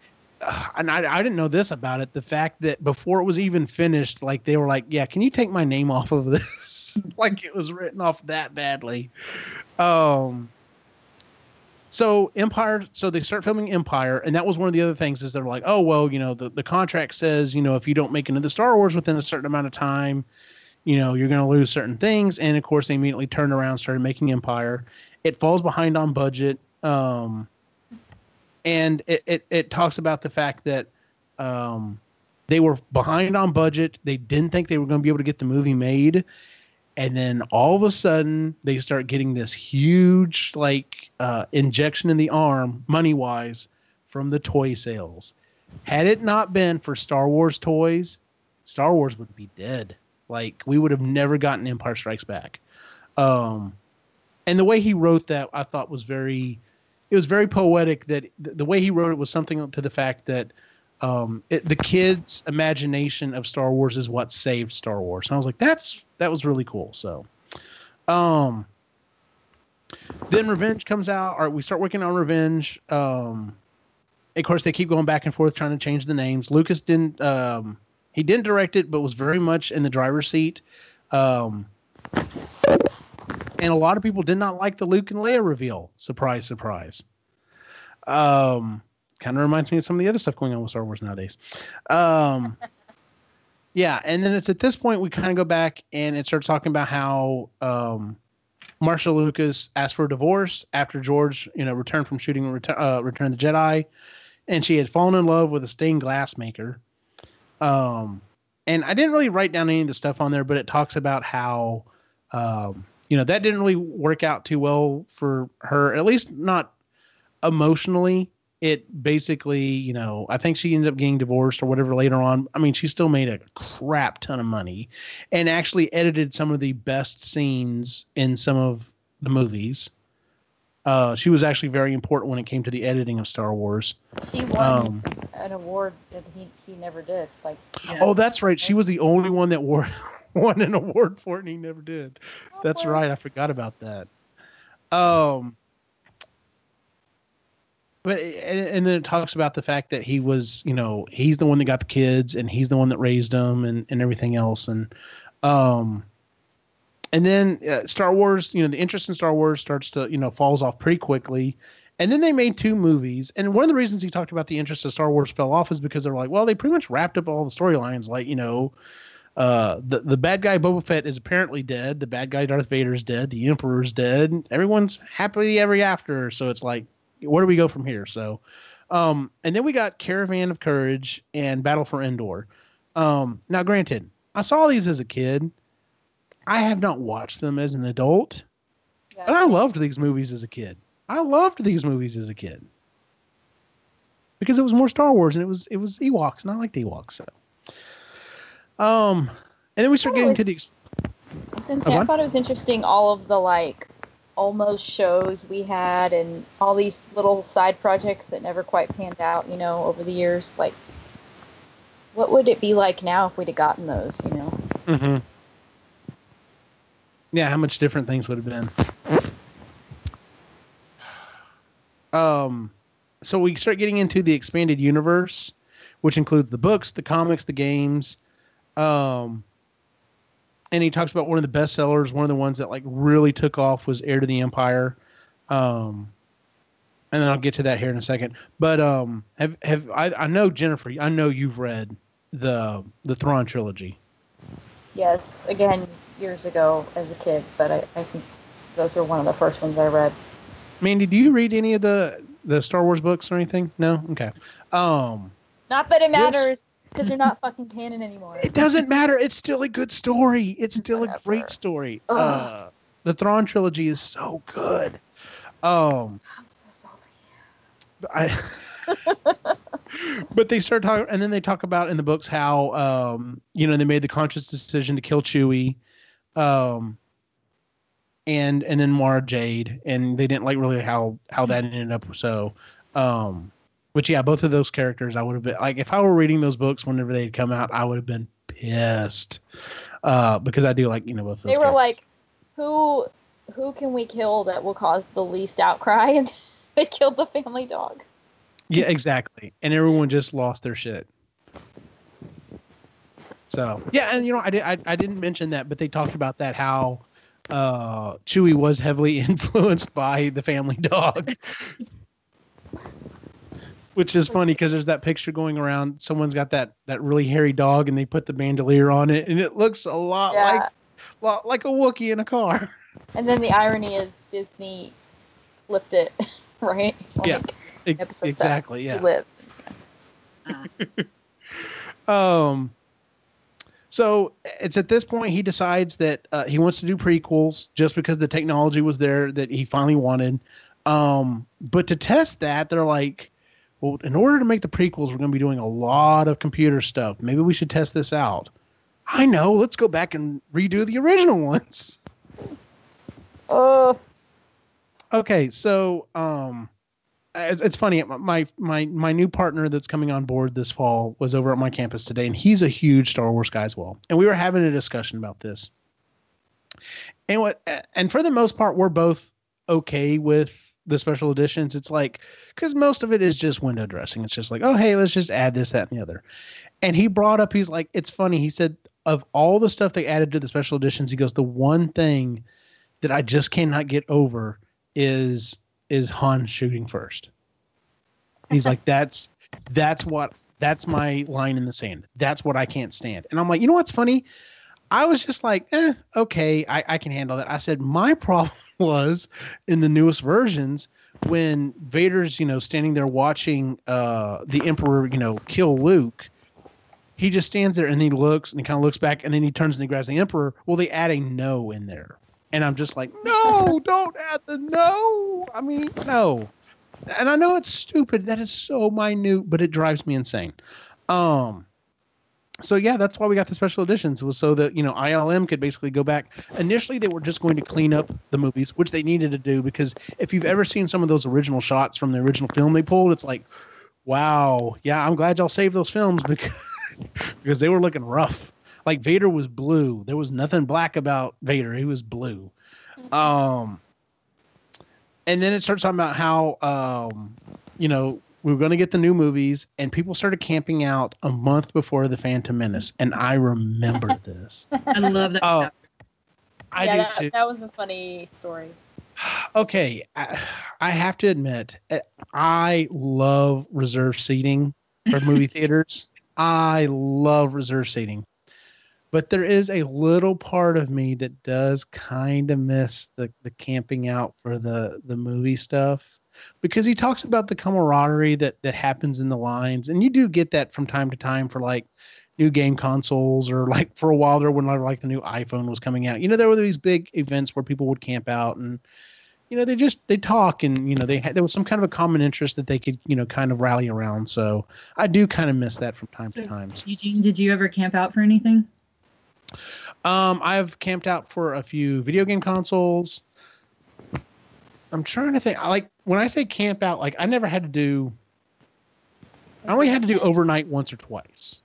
and I didn't know this about it, the fact that before it was even finished, like they were like, yeah, can you take my name off of this? Like it was written off that badly. So Empire, so they start filming Empire, and that was one of the other things is they're like, oh, well, the contract says, if you don't make another Star Wars within a certain amount of time, you're going to lose certain things. And of course they immediately turned around, started making Empire. It falls behind on budget. And it talks about the fact that they were behind on budget. They didn't think they were going to be able to get the movie made. And then all of a sudden they start getting this huge, injection in the arm, money-wise, from the toy sales. Had it not been for Star Wars toys, Star Wars would be dead. Like, we would have never gotten Empire Strikes Back. And the way he wrote that, I thought was very poetic. That the way he wrote it was something to the fact that the kids' imagination of Star Wars is what saved Star Wars. And I was like, that was really cool. So, then Revenge comes out. Or we start working on Revenge. Of course, they keep going back and forth trying to change the names. Lucas didn't. He didn't direct it, but was very much in the driver's seat. And a lot of people did not like the Luke and Leia reveal. Surprise, surprise. Kind of reminds me of some of the other stuff going on with Star Wars nowadays. Yeah, and then it's at this point we kind of go back and it starts talking about how Marshall Lucas asked for a divorce after George, returned from shooting Return of the Jedi, and she had fallen in love with a stained glass maker. And I didn't really write down any of the stuff on there, but it talks about how, that didn't really work out too well for her, at least not emotionally. It basically, I think she ended up getting divorced or whatever later on. I mean, she still made a crap ton of money and actually edited some of the best scenes in some of the movies. She was actually very important when it came to the editing of Star Wars. She won an award that he never did. Oh, that's right. She was the only one that won an award for it, and he never did. That's right. I forgot about that. But and then it talks about the fact that he was, he's the one that got the kids and he's the one that raised them and everything else. And then Star Wars, the interest in Star Wars starts to, falls off pretty quickly. And then they made 2 movies. And one of the reasons he talked about the interest of Star Wars fell off is because they're like, well, they pretty much wrapped up all the storylines. Like, the bad guy Boba Fett is apparently dead. The bad guy Darth Vader is dead. The Emperor's dead. Everyone's happily ever after. So it's like, where do we go from here? So, and then we got Caravan of Courage and Battle for Endor. Now, granted, I saw these as a kid. I have not watched them as an adult, but I loved these movies as a kid. Because it was more Star Wars and it was Ewoks, and I liked Ewoks. So, and then we start getting to the. I thought it was interesting all of the almost shows we had and all these little side projects that never quite panned out, over the years. Like, what would it be like now if we'd have gotten those, Mm-hmm. Yeah, how much different things would have been. So we start getting into the expanded universe, which includes the books, the comics, the games. And he talks about one of the best sellers, one of the ones that really took off was Heir to the Empire. And then I'll get to that here in a second. But I know, Jennifer, I know you've read the Thrawn trilogy. Yes, again, years ago as a kid, but I think those were one of the first ones I read. Mandy, do you read any of the Star Wars books or anything? No? Okay. Not that it matters. Because they're not fucking canon anymore. It doesn't matter. It's still a good story. It's still a great story. The Thrawn trilogy is so good. I'm so salty. But they start talking, and then they talk about in the books how they made the conscious decision to kill Chewie, and then Mara Jade, and they didn't like really how that ended up. So. Which, yeah, both of those characters, I would have been if I were reading those books whenever they'd come out, I would have been pissed. Because I do both of those. They were like, who can we kill that will cause the least outcry? And they killed the family dog. Yeah, exactly. And everyone just lost their shit. So, yeah, and I didn't mention that, but they talked about that, how Chewie was heavily influenced by the family dog. Which is funny because there's that picture going around. Someone's got that really hairy dog, and they put the bandolier on it, and it looks a lot like a Wookiee in a car. And then the irony is Disney flipped it, right? Exactly. Yeah. He lives. So it's at this point he decides that he wants to do prequels just because the technology was there that he finally wanted. But to test that, they're like, well, in order to make the prequels, we're going to be doing a lot of computer stuff. Maybe we should test this out. I know. Let's go back and redo the original ones. Okay, so it's funny. My new partner that's coming on board this fall was over at my campus today, and he's a huge Star Wars guy as well. And we were having a discussion about this. And for the most part, we're both okay with the special editions. It's because most of it is just window dressing. It's just oh, hey, let's just add this, that, and the other. And he brought up, he's like, it's funny. He said, of all the stuff they added to the special editions, he goes, the one thing that I just cannot get over is Han shooting first. He's like, that's my line in the sand. That's what I can't stand. And I'm like, you know what's funny? I was just like, okay, I can handle that. I said, my problem was in the newest versions when Vader's, standing there watching the Emperor, kill Luke. He just stands there and he looks and he kind of looks back and then he turns and he grabs the Emperor. Well, they add a no in there. And I'm just like, no, don't add the no. I mean, no. And I know it's stupid. That is so minute, but it drives me insane. So yeah, that's why we got the special editions, was so that, ILM could basically go back. Initially, they were just going to clean up the movies, which they needed to do, because if you've ever seen some of those original shots from the original film they pulled, it's like, wow, yeah, I'm glad y'all saved those films because they were looking rough. Like Vader was blue. There was nothing black about Vader. He was blue. And then it starts talking about how, we were going to get the new movies, and people started camping out a month before The Phantom Menace. And I remember this. I love that. I do too. That was a funny story. Okay. I have to admit, I love reserved seating for movie theaters. I love reserved seating. But there is a little part of me that does kind of miss the camping out for the movie stuff, because he talks about the camaraderie that happens in the lines. And you do get that from time to time for like new game consoles, or like for a while there when like the new iPhone was coming out. There were these big events where people would camp out and, they talk and, there was some kind of a common interest that they could, kind of rally around. So I do kind of miss that from time to time. Eugene, did you ever camp out for anything? I've camped out for a few video game consoles. I'm trying to think. When I say camp out, I only had to do overnight once or twice.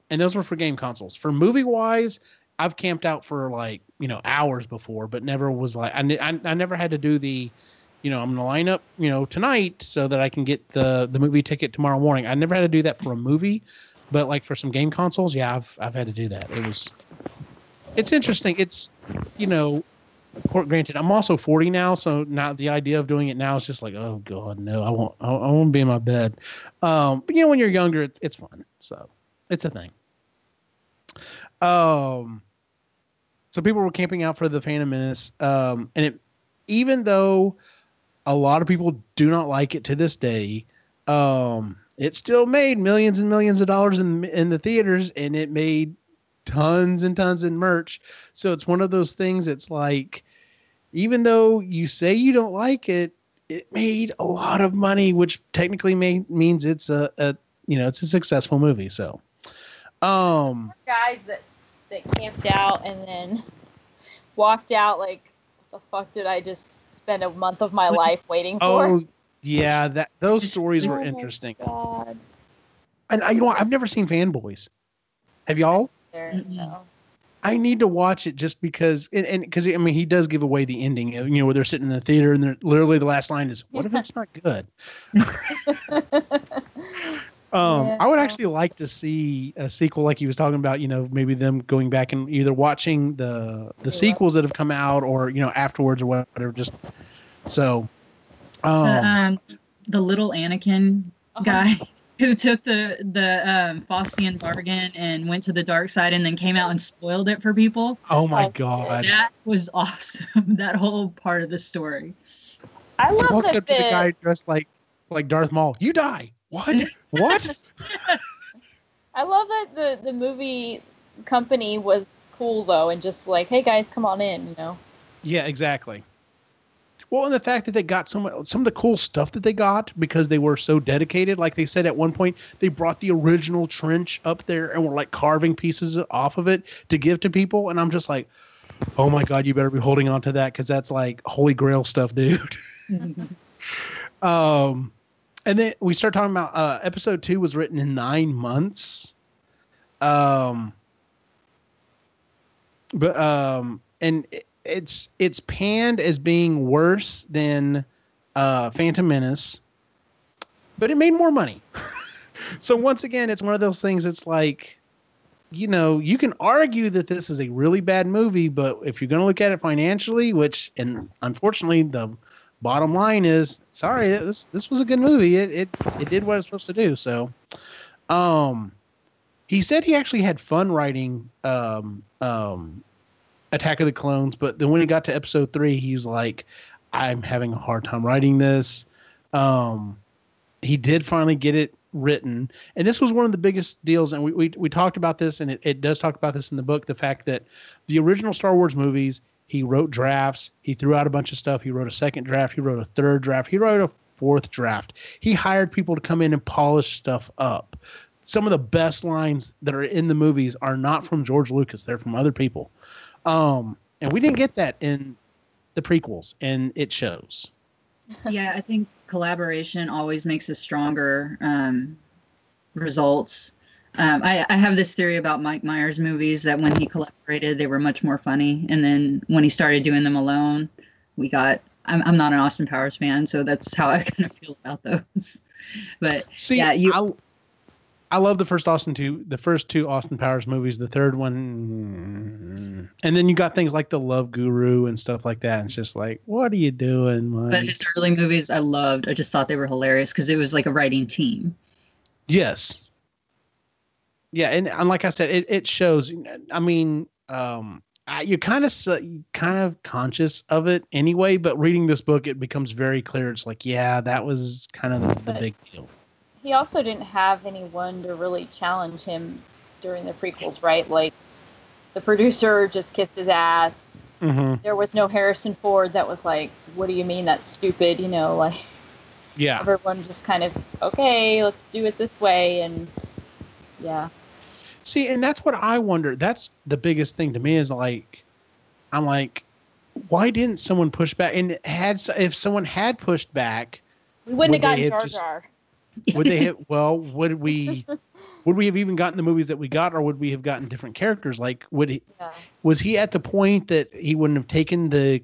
And those were for game consoles. For movie wise, I've camped out for hours before, but never was I never had to do the, I'm going to line up, tonight so that I can get the movie ticket tomorrow morning. I never had to do that for a movie, but for some game consoles, yeah, I've had to do that. It's interesting. It's, granted, I'm also 40 now, so now the idea of doing it now is just like, oh God, no, I won't be in my bed. But when you're younger, it's fun. So it's a thing. So people were camping out for the Phantom Menace. And even though a lot of people do not like it to this day, it still made millions and millions of dollars in the theaters, and it made tons and tons in merch. So it's one of those things. It's like, even though you say you don't like it, it made a lot of money, which technically means it's it's a successful movie. So, guys that camped out and then walked out like, the fuck did I just spend a month of my life waiting for? Oh yeah, those stories were interesting. God. And I've never seen Fanboys. Have y'all? No. I need to watch it just because, and because he does give away the ending, where they're sitting in the theater and literally the last line is, "What if it's not good?" I would actually like to see a sequel, like he was talking about. Maybe them going back and either watching the sequels that have come out, or afterwards or whatever. Just so. The little Anakin guy who took the Faustian bargain and went to the dark side and then came out and spoiled it for people. Oh my God. That was awesome. That whole part of the story. I love walks that up to the guy dressed like Darth Maul. You die. What? What? I love that the movie company was cool though, and just like, hey guys, come on in, Yeah, exactly. Well, and the fact that they got some of the cool stuff that they got because they were so dedicated. Like they said at one point, they brought the original trench up there and were carving pieces off of it to give to people. And I'm just like, oh my God, you better be holding on to that, because that's like holy grail stuff, dude. And then we start talking about episode 2 was written in 9 months. And it's panned as being worse than Phantom Menace, but it made more money. So once again, it's one of those things. It's like, you know, you can argue that this is a really bad movie, but if you're going to look at it financially, and unfortunately the bottom line is, sorry, this was a good movie. It did what it's supposed to do. So, he said he actually had fun writing Attack of the Clones, but then when he got to episode 3, he was like, I'm having a hard time writing this. He did finally get it written, and this was one of the biggest deals, and we talked about this, and it does talk about this in the book, the fact that the original Star Wars movies, he wrote drafts, he threw out a bunch of stuff, he wrote a second draft, he wrote a third draft, he wrote a fourth draft. He hired people to come in and polish stuff up. Some of the best lines that are in the movies are not from George Lucas, they're from other people. And we didn't get that in the prequels, and it shows. Yeah, I think collaboration always makes us stronger results. I have this theory about Mike Myers movies that when he collaborated, they were much more funny. And then when he started doing them alone, I'm not an Austin Powers fan, so that's how I kind of feel about those. But see, yeah, I love the first two Austin Powers movies. The third one, and then you got things like The Love Guru and stuff like that. And it's just like, what are you doing, Mike? But his early movies, I loved. I just thought they were hilarious because it was like a writing team. Yes. Yeah, and like I said, it shows. I mean, you're kind of conscious of it anyway. But reading this book, it becomes very clear. It's like, yeah, that was kind of the big deal. He also didn't have anyone to really challenge him during the prequels, right? Like, the producer just kissed his ass. Mm-hmm. There was no Harrison Ford that was like, what do you mean that's stupid? You know, like, yeah. Everyone just kind of, okay, let's do it this way. And yeah. See, and that's what I wonder. That's the biggest thing to me is like, I'm like, why didn't someone push back? And if someone had pushed back, we wouldn't have gotten Jar Jar. Would they have? Well, would we have even gotten the movies that we got, or would we have gotten different characters? Like, was he at the point that he wouldn't have taken the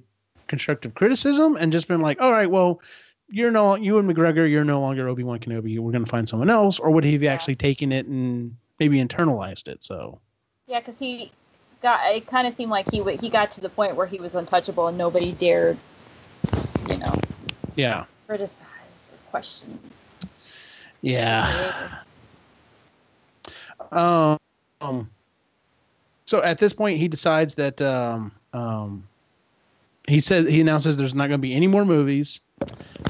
constructive criticism and just been like, all right, well, you and McGregor, you're no longer Obi-Wan Kenobi. We're going to find someone else, or would he have actually taken it and maybe internalized it? So yeah, because it kind of seemed like he got to the point where he was untouchable and nobody dared, criticize or question. Yeah. So at this point, he decides that he announces there's not going to be any more movies.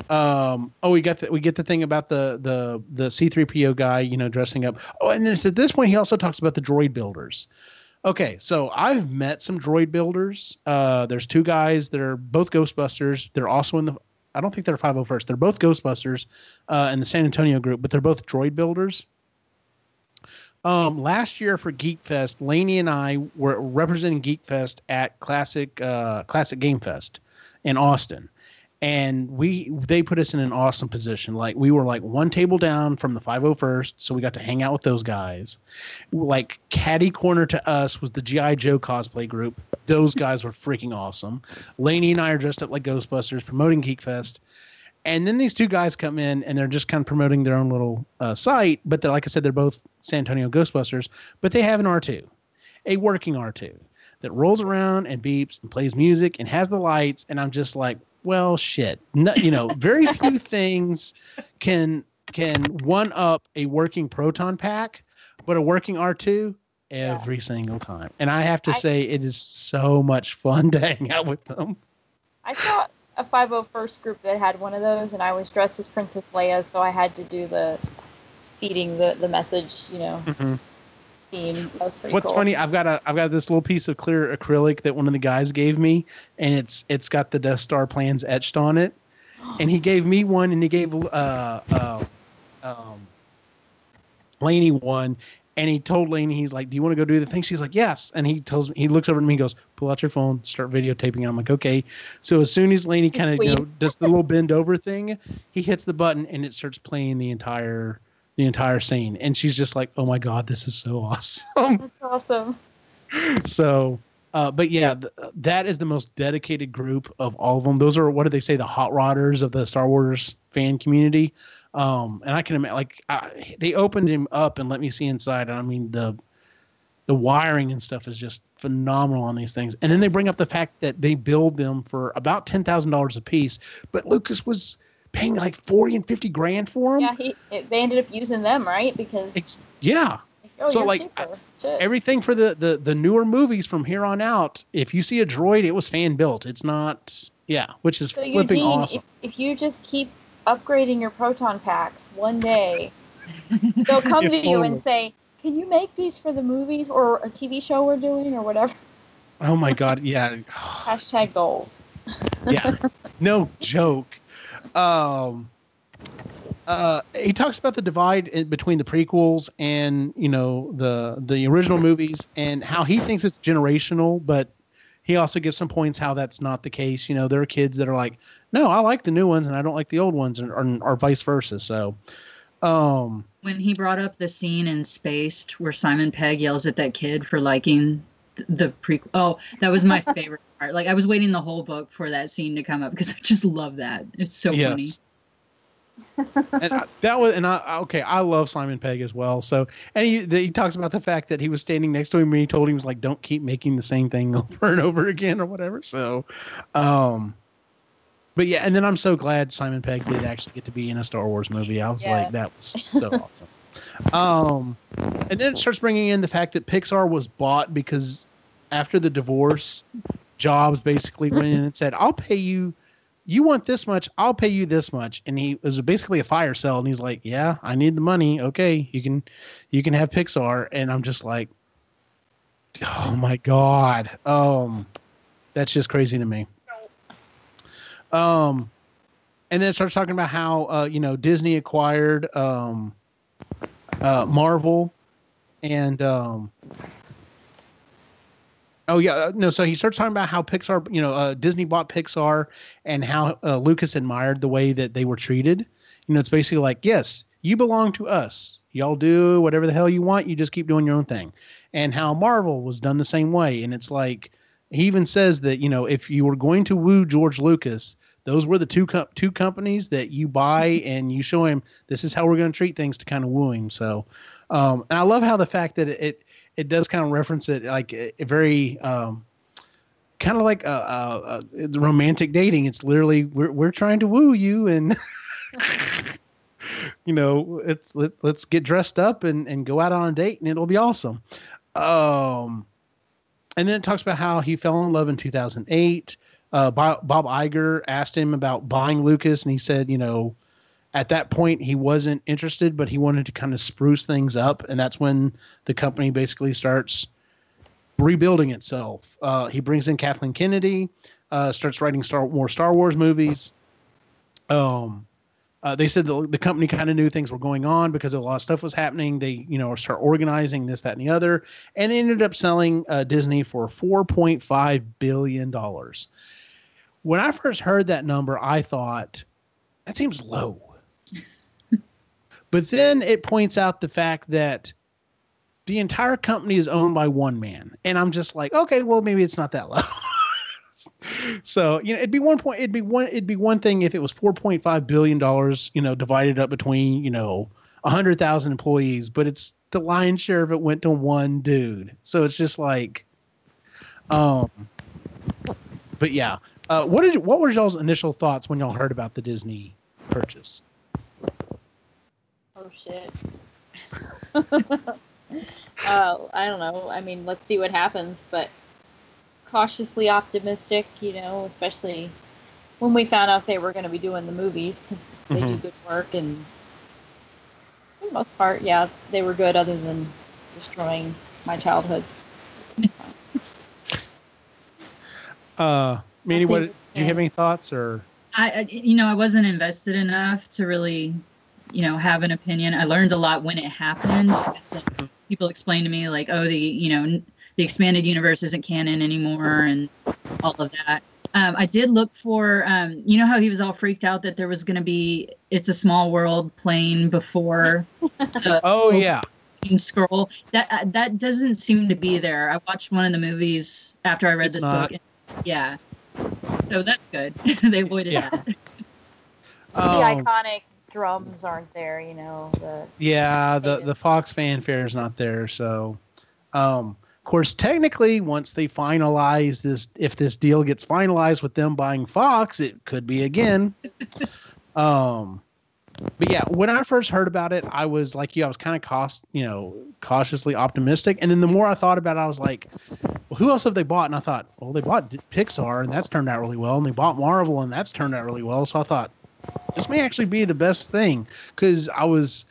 We get the thing about the C-3PO guy, dressing up. Oh, and then at this point, he also talks about the droid builders. Okay, so I've met some droid builders. There's two guys that are both Ghostbusters. They're also in the. I don't think they're 501st. They're both Ghostbusters in the San Antonio group, but they're both droid builders. Last year for Geek Fest, Lainey and I were representing Geek Fest at Classic Game Fest in Austin. And they put us in an awesome position. Like, we were like one table down from the 501st, so we got to hang out with those guys. Like, catty corner to us was the G.I. Joe cosplay group. Those guys were freaking awesome. Lainey and I are dressed up like Ghostbusters, promoting Geek Fest. And then these two guys come in, and they're just kind of promoting their own little site. But they're, like I said, they're both San Antonio Ghostbusters. But they have an R2, a working R2, that rolls around and beeps and plays music and has the lights. And I'm just like, well, shit. No, very few things can one up a working proton pack, but a working R2 every single time. And I have to say, it is so much fun to hang out with them. I saw a 501st group that had one of those, and I was dressed as Princess Leia, so I had to do the feeding the message, Mm-hmm. theme. That was pretty What's cool. funny, I've got this little piece of clear acrylic that one of the guys gave me, and it's got the Death Star plans etched on it. And he gave me one, and he gave Lainey one, and he told Lainey, he's like, do you want to go do the thing? She's like, yes. And he looks over at me and goes, pull out your phone, start videotaping it. I'm like, okay. So as soon as Lainey kind of does the little bend over thing, he hits the button and it starts playing the entire scene. And she's just like, oh my God, this is so awesome. That's awesome. So, but yeah, that is the most dedicated group of all of them. Those are, what do they say, the hot rodders of the Star Wars fan community. And I can imagine, they opened him up and let me see inside. And I mean, the wiring and stuff is just phenomenal on these things. And then they bring up the fact that they build them for about $10,000 a piece, but Lucas was paying like 40 and 50 grand for them. Yeah, they ended up using them, right? Because so like everything for the newer movies from here on out, if you see a droid, it was fan built. It's not, which is flipping Eugene, awesome. If you just keep upgrading your proton packs, one day they'll come to you and say, "Can you make these for the movies or a TV show we're doing or whatever?" Oh my God, yeah. Hashtag goals. Yeah, no joke. He talks about the divide between the prequels and the original movies and how he thinks it's generational, but he also gives some points how that's not the case. There are kids that are like, no, I like the new ones and I don't like the old ones, or vice versa. So, when he brought up the scene in Spaced where Simon Pegg yells at that kid for liking the prequel, oh, that was my favorite part. Like, I was waiting the whole book for that scene to come up because I just love that. It's so funny. I love Simon Pegg as well. So, and he talks about the fact that he was standing next to him and he told him, he was like, don't keep making the same thing over and over again or whatever. So, but yeah, and then I'm so glad Simon Pegg did actually get to be in a Star Wars movie. I was like, that was so awesome. And then it starts bringing in the fact that Pixar was bought because after the divorce, Jobs basically went in and said, I'll pay you. You want this much, I'll pay you this much. And he was basically a fire sale. And he's like, yeah, I need the money. Okay, you can have Pixar. And I'm just like, oh my God. That's just crazy to me. And then it starts talking about how, Disney acquired Marvel and so he starts talking about how Pixar, Disney bought Pixar and how Lucas admired the way that they were treated. It's basically like, yes, you belong to us. Y'all do whatever the hell you want. You just keep doing your own thing. And how Marvel was done the same way. And it's like, he even says that, if you were going to woo George Lucas, those were the two companies that you buy and you show him, this is how we're going to treat things to kind of woo him. So, and I love how the fact that it does kind of reference it like a very kind of like romantic dating. It's literally we're trying to woo you, and let's get dressed up and go out on a date, and it'll be awesome. And then it talks about how he fell in love in 2008. Bob Iger asked him about buying Lucas, and he said, at that point, he wasn't interested, but he wanted to kind of spruce things up. And that's when the company basically starts rebuilding itself. He brings in Kathleen Kennedy, starts writing more Star Wars movies. They said the company kind of knew things were going on because a lot of stuff was happening. They, start organizing this, that, and the other. And they ended up selling Disney for $4.5 billion. When I first heard that number, I thought, that seems low. But then it points out the fact that the entire company is owned by one man. And I'm just like, okay, well, maybe it's not that low. So, it'd be one thing if it was $4.5 billion, divided up between, 100,000 employees, but it's the lion's share of it went to one dude. So it's just like, but yeah. What were y'all's initial thoughts when y'all heard about the Disney purchase? Oh shit. I don't know. I mean, let's see what happens, but cautiously optimistic, especially when we found out they were going to be doing the movies, because they do good work, and for the most part, yeah, they were good other than destroying my childhood. Manny, do you have any thoughts? Or I wasn't invested enough to really, have an opinion. I learned a lot when it happened. People explained to me like, oh, the expanded universe isn't canon anymore and all of that. I did look for, how he was all freaked out that there was going to be It's a Small World playing before. Yeah. Scroll. That doesn't seem to be there. I watched one of the movies after I read this book. Yeah. So that's good. They avoided that. The iconic drums aren't there, the Fox fanfare is not there. So, Of course, technically, once they finalize this, if this deal gets finalized with them buying Fox, it could be again. But yeah, when I first heard about it, I was like, I was kind of cautiously optimistic. And then the more I thought about it, I was like, well, who else have they bought? And I thought, well, they bought Pixar, and that's turned out really well. And they bought Marvel, and that's turned out really well. So I thought, this may actually be the best thing, because I was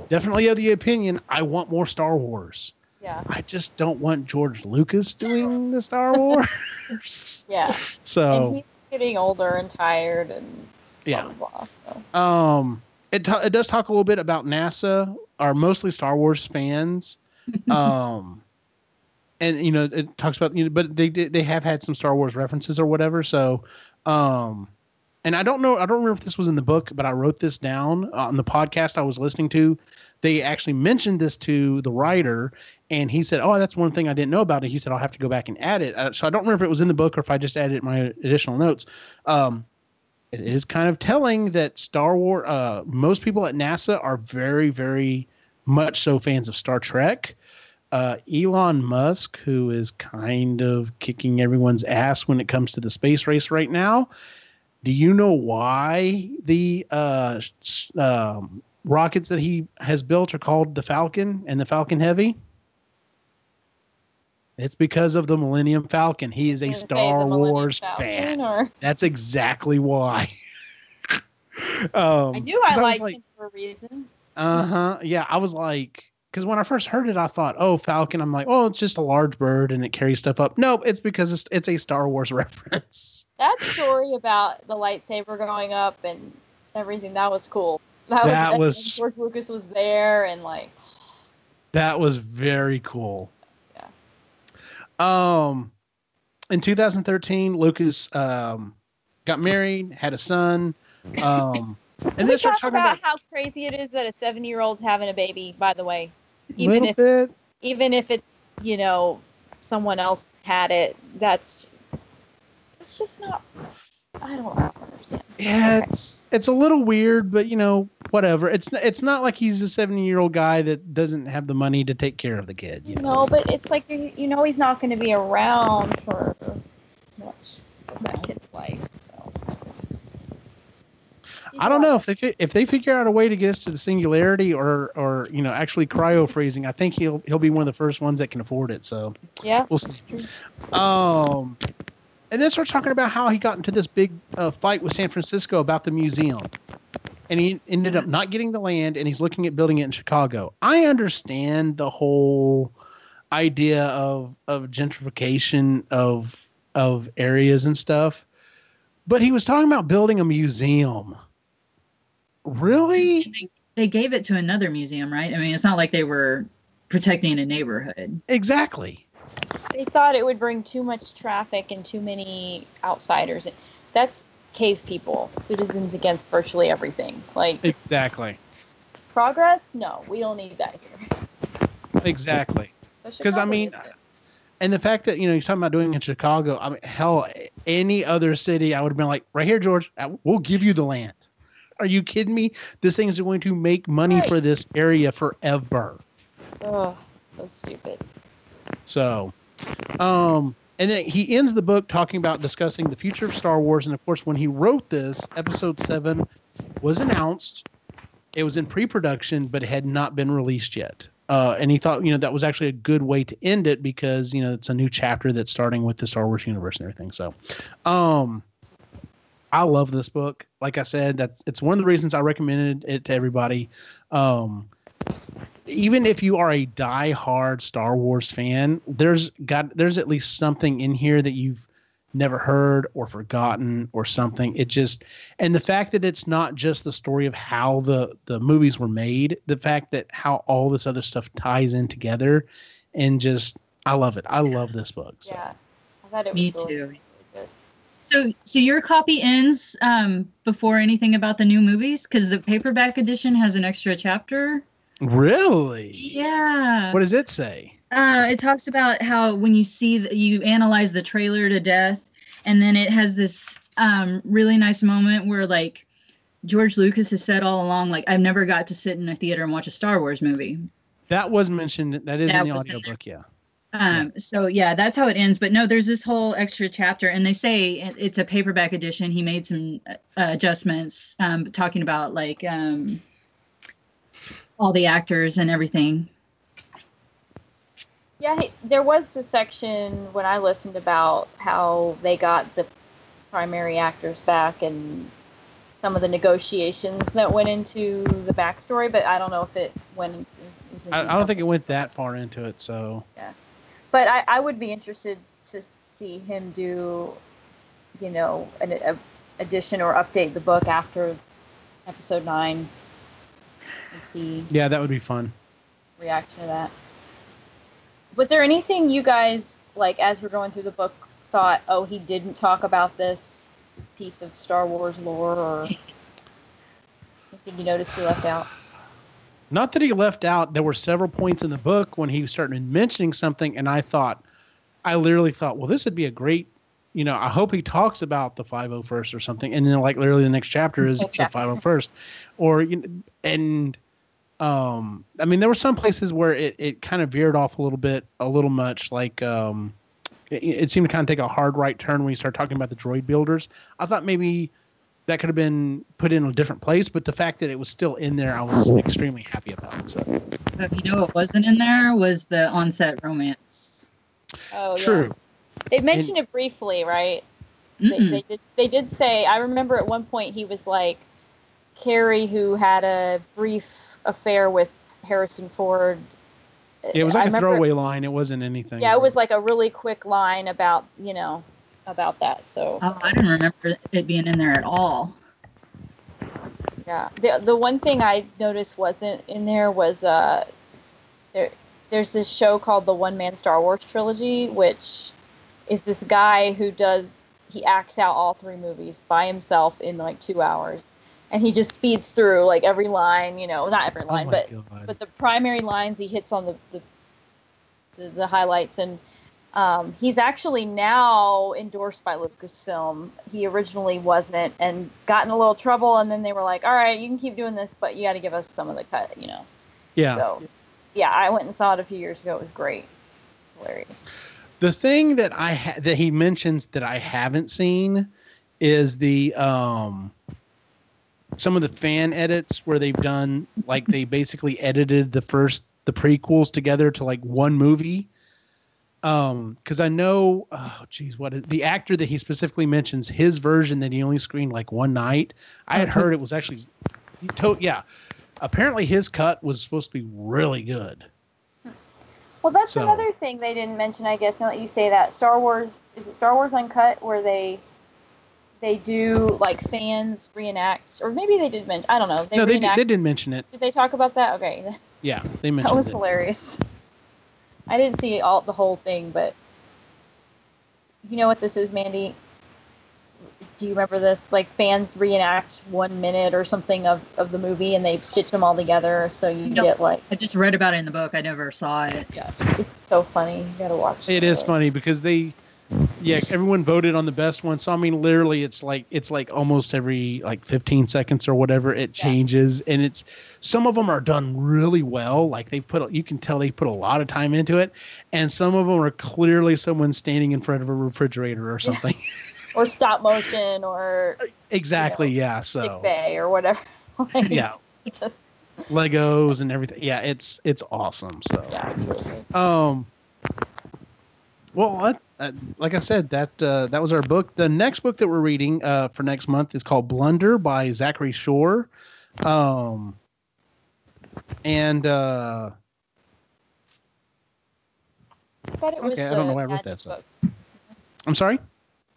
definitely of the opinion I want more Star Wars. Yeah. I just don't want George Lucas doing the Star Wars. Yeah. So and he's getting older and tired and blah, blah, blah, so. It does talk a little bit about NASA, are mostly Star Wars fans. And it talks about, but they have had some Star Wars references or whatever. So and I don't remember if this was in the book, but I wrote this down on the podcast I was listening to. They actually mentioned this to the writer, and he said, "Oh, that's one thing I didn't know about it." He said, "I'll have to go back and add it." So I don't remember if it was in the book or if I just added it in my additional notes. It is kind of telling that Star Wars, most people at NASA are very, very much so fans of Star Trek. Elon Musk, who is kind of kicking everyone's ass when it comes to the space race right now. Do you know why the rockets that he has built are called the Falcon and the Falcon Heavy? It's because of the Millennium Falcon. He is a Star Wars fan. That's exactly why. I knew I liked him for a reason. Yeah, I was like, because when I first heard it, I thought, oh, Falcon. I'm like, oh, it's just a large bird and it carries stuff up. Nope, it's because it's a Star Wars reference. That story about the lightsaber going up and everything, that was cool. That was George Lucas was there and like. That was very cool. Yeah. In 2013, Lucas got married, had a son. And then starts talking about how crazy it is that a 7-year-old's having a baby, by the way. Even if it's, someone else had it, that's just not, I don't understand. Yeah, it's a little weird, but whatever. It's not like he's a 70-year-old guy that doesn't have the money to take care of the kid. No, but it's like, he's not going to be around for much of that kid's life. So I don't know if they figure out a way to get us to the singularity or actually cryo freezing. I think he'll be one of the first ones that can afford it. So yeah, we'll see. And then starts talking about how he got into this big fight with San Francisco about the museum. And he ended up not getting the land, and he's looking at building it in Chicago. I understand the whole idea of gentrification of areas and stuff. But he was talking about building a museum. Really? They gave it to another museum, right? I mean, it's not like they were protecting a neighborhood. Exactly. They thought it would bring too much traffic and too many outsiders. That's cave people, citizens against virtually everything. Like exactly. Progress? No, we don't need that here. Exactly. Because and the fact that he's talking about doing it in Chicago. I mean, hell, any other city, I would have been like, right here, George, we'll give you the land. Are you kidding me? This thing is going to make money for this area forever. Oh, so stupid. So, and then he ends the book talking about discussing the future of Star Wars. And of course, when he wrote this, Episode 7 was announced. It was in pre-production, but it had not been released yet. And he thought, that was actually a good way to end it because, it's a new chapter that's starting with the Star Wars universe and everything. So, I love this book. Like I said, it's one of the reasons I recommended it to everybody. Even if you are a die-hard Star Wars fan, there's at least something in here that you've never heard or forgotten or something. And the fact that it's not just the story of how the movies were made, the fact that how all this other stuff ties in together, and I love it. I love this book. So. Yeah, I thought it was Me really, too. really good. So your copy ends before anything about the new movies, because the paperback edition has an extra chapter. Really? Yeah. What does it say? It talks about how when you analyze the trailer to death, and then it has this really nice moment where like George Lucas has said all along, like, I've never got to sit in a theater and watch a Star Wars movie. That was mentioned. That is in the audiobook, yeah. So yeah, that's how it ends. But no, there's this whole extra chapter, and they say it's a paperback edition. He made some adjustments, talking about like all the actors and everything. Yeah, there was a section when I listened about how they got the primary actors back and some of the negotiations that went into the backstory, but I don't know if it went into I don't think it went that far into it, so. Yeah. But I would be interested to see him do, an addition or update the book after episode 9 and see. Yeah, that would be fun. Reaction to that. Was there anything you guys, like, as we're going through the book, thought, oh, he didn't talk about this piece of Star Wars lore, or anything you noticed he left out? Not that he left out. There were several points in the book when he started mentioning something, and I literally thought, well, this would be a great, I hope he talks about the 501st or something. And then, like, literally the next chapter is the 501st. Or, I mean, there were some places where it kind of veered off a little much. Like, it seemed to kind of take a hard right turn when we started talking about the droid builders. I thought maybe that could have been put in a different place, but the fact that it was still in there, I was extremely happy about. So, but what wasn't in there was the on-set romance. Oh, true. Yeah. They mentioned it briefly, right? They did say. I remember at one point he was like, Carrie, who had a brief affair with Harrison Ford. It was like a throwaway line. It wasn't anything. Yeah, it was like a really quick line about that. So I didn't remember it being in there at all. Yeah, the one thing I noticed wasn't in there was there's this show called the One Man Star Wars Trilogy, which is this guy who he acts out all 3 movies by himself in like 2 hours. And he just speeds through like every line, not every line, but the primary lines he hits on the highlights. And he's actually now endorsed by Lucasfilm. He originally wasn't, and got in a little trouble. And then they were like, all right, you can keep doing this, but you got to give us some of the cut, Yeah. So, yeah, I went and saw it a few years ago. It was great. It's hilarious. The thing that that he mentions that I haven't seen is the some of the fan edits where they've done, like, they basically edited the prequels together to like one movie. Because I know, the actor that he specifically mentions, his version that he only screened like one night, I had heard it was actually, apparently his cut was supposed to be really good. Well, that's another thing they didn't mention, I guess, now that you say that. Star Wars Uncut, where they do, like, fans reenact, or maybe they did mention, I don't know. They didn't mention it. Did they talk about that? Okay. Yeah, they mentioned it. That was hilarious. I didn't see the whole thing, but you know what this is, Mandy? Do you remember this? Like, fans reenact 1 minute or something of the movie, and they stitch them all together, so you get like... I just read about it in the book. I never saw it. Yeah, it's so funny. You gotta watch it. It is funny because everyone voted on the best one. So I mean, literally, it's like almost every like 15 seconds or whatever it changes, and some of them are done really well. Like you can tell they put a lot of time into it, and some of them are clearly someone standing in front of a refrigerator or something, or stop motion, or exactly, so stick bay or whatever. Like, yeah, just Legos and everything. Yeah, it's awesome. So yeah, it's really good. Well, like I said, that was our book. The next book that we're reading for next month is called Blunder by Zachary Shore. And I don't know why I wrote that. So. I'm sorry?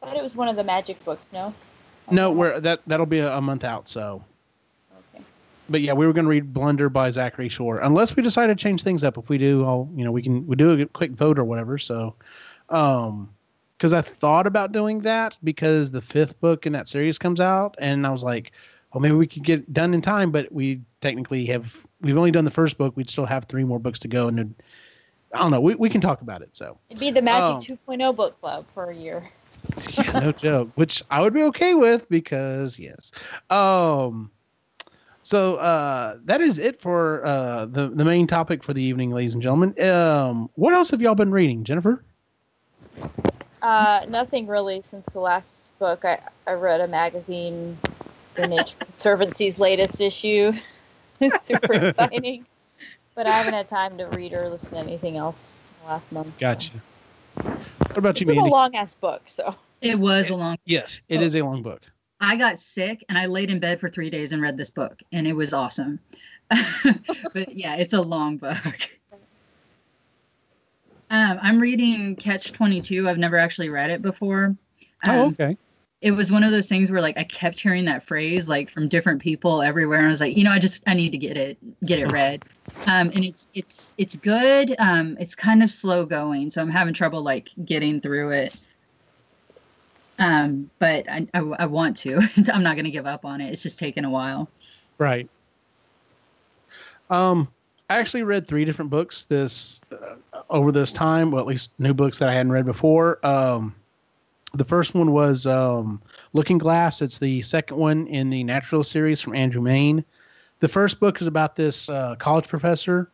I thought it was one of the magic books, no? No, that'll be a month out, so. Okay. But yeah, we were going to read Blunder by Zachary Shore, unless we decide to change things up. If we do, we do a quick vote or whatever. So, because I thought about doing that because the 5th book in that series comes out, and I was like, well, maybe we could get it done in time, but we technically we've only done the 1st book. We'd still have 3 more books to go, and I don't know. We can talk about it. So it'd be the Magic 2.0 book club for a year. Yeah, no joke. Which I would be okay with because yes. So that is it for the main topic for the evening, ladies and gentlemen. What else have y'all been reading, Jennifer? Nothing really since the last book. I read a magazine, The Nature Conservancy's latest issue. It's super exciting. But I haven't had time to read or listen to anything else in the last month. Gotcha. So. What about you, Mandy? Mandy? It's a long-ass book, so. It was a long. Yes, it is a long book. I got sick and I laid in bed for 3 days and read this book, and it was awesome. But yeah, it's a long book. I'm reading Catch-22. I've never actually read it before. Okay. It was one of those things where like I kept hearing that phrase like from different people everywhere, and I was like, I need to get it read. And it's good. It's kind of slow going, so I'm having trouble like getting through it. But I want to. I'm not going to give up on it. It's just taken a while. Right. I actually read 3 different books over this time. Well, at least new books that I hadn't read before. The first one was Looking Glass. It's the second one in the Natural series from Andrew Mayne. The first book is about this college professor.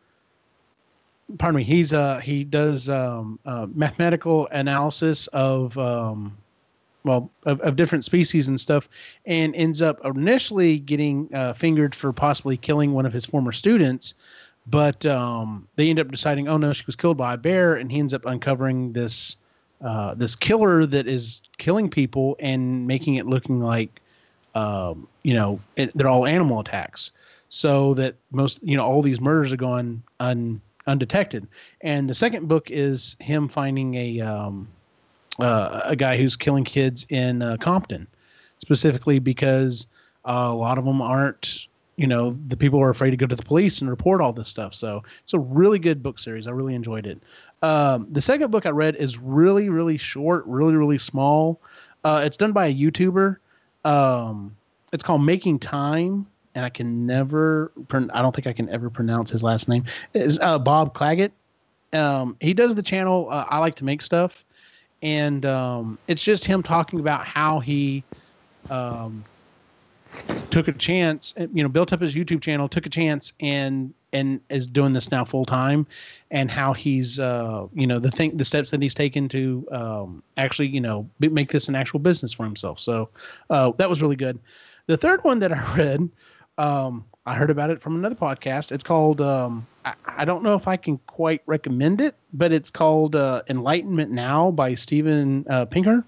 Pardon me. He does mathematical analysis of different species and stuff, and ends up initially getting fingered for possibly killing one of his former students. But they end up deciding, oh no, she was killed by a bear, and he ends up uncovering this killer that is killing people and making it looking like, they're all animal attacks. So that all these murders are going undetected. And the second book is him finding a guy who's killing kids in Compton, specifically because a lot of them aren't, the people are afraid to go to the police and report all this stuff. So it's a really good book series. I really enjoyed it. The second book I read is really, really short, really, really small. It's done by a YouTuber. It's called Making Time, and I don't think I can ever pronounce his last name. It's Bob Claggett. He does the channel I Like to Make Stuff. And it's just him talking about how he took a chance, built up his YouTube channel, took a chance, and is doing this now full time, and how he's the steps that he's taken to actually make this an actual business for himself. So that was really good. The third one that I read, I heard about it from another podcast. It's called I don't know if I can quite recommend it, but it's called Enlightenment Now by Steven Pinker.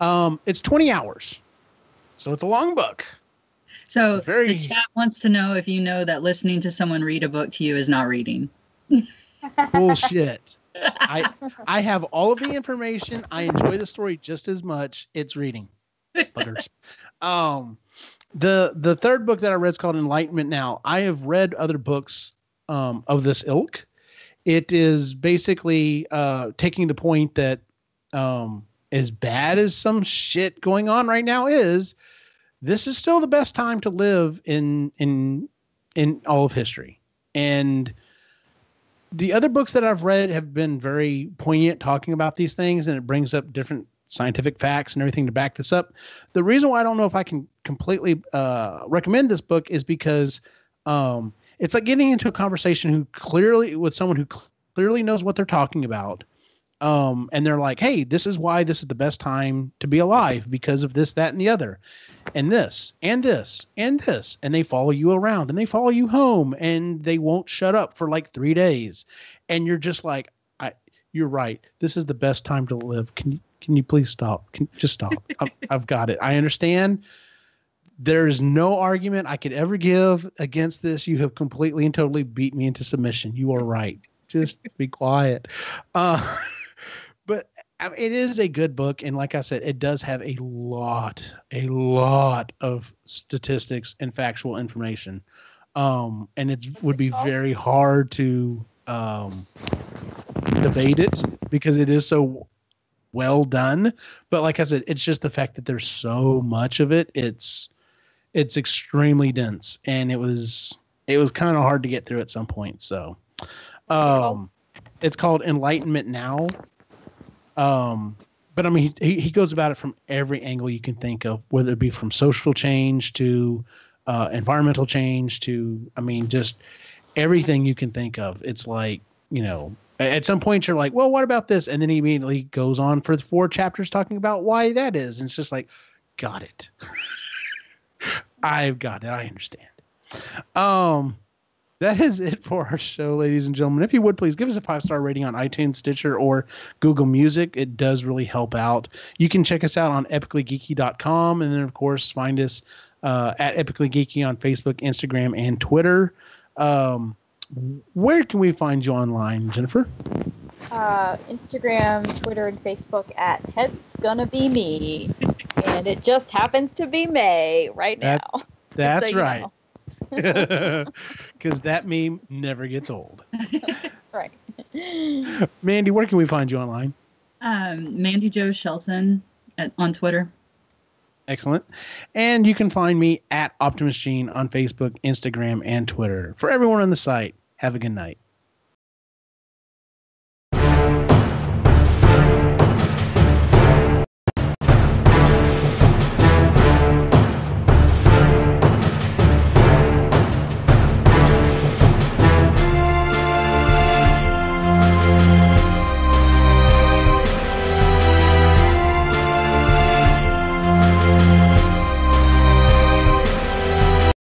It's 20 hours, so it's a long book. So the chat wants to know if you know that listening to someone read a book to you is not reading. Bullshit. I have all of the information. I enjoy the story just as much. It's reading. Buggers. The third book that I read is called Enlightenment Now. I have read other books of this ilk. It is basically taking the point that as bad as some shit going on right now is, this is still the best time to live in all of history. And the other books that I've read have been very poignant talking about these things, and it brings up different scientific facts and everything to back this up. The reason why I don't know if I can completely recommend this book is because it's like getting into a conversation with someone who clearly knows what they're talking about. And they're like, hey, this is why this is the best time to be alive because of this, that, and the other, and this, and this, and this. And they follow you around and they follow you home and they won't shut up for like 3 days. And you're just like, you're right. This is the best time to live. Can you please stop? Just stop. I've got it. I understand. There is no argument I could ever give against this. You have completely and totally beat me into submission. You are right. Just be quiet. But it is a good book. And like I said, it does have a lot of statistics and factual information. And it would be very hard to debate it because it is so well done. But like I said, it's just the fact that there's so much of it. It's extremely dense, and it was kind of hard to get through at some point. So it's called Enlightenment Now. But I mean, he goes about it from every angle you can think of, whether it be from social change to environmental change to, I mean, just everything you can think of. It's like, at some point you're like, well, what about this? And then he immediately goes on for the 4 chapters talking about why that is. And it's just like, got it. I've got it. I understand. That is it for our show, ladies and gentlemen. If you would, please give us a 5-star rating on iTunes, Stitcher, or Google Music. It does really help out. You can check us out on epicallygeeky.com. And then, of course, find us at Epically Geeky on Facebook, Instagram, and Twitter. Where can we find you online, Jennifer? Instagram, Twitter, and Facebook at Head's Gonna Be Me. And it just happens to be May right now. That's so right. Because that meme never gets old. Right. Mandy, where can we find you online? Mandy Jo Shelton on Twitter. Excellent. And you can find me at Optimus Gene on Facebook, Instagram, and Twitter. For everyone on the site, have a good night.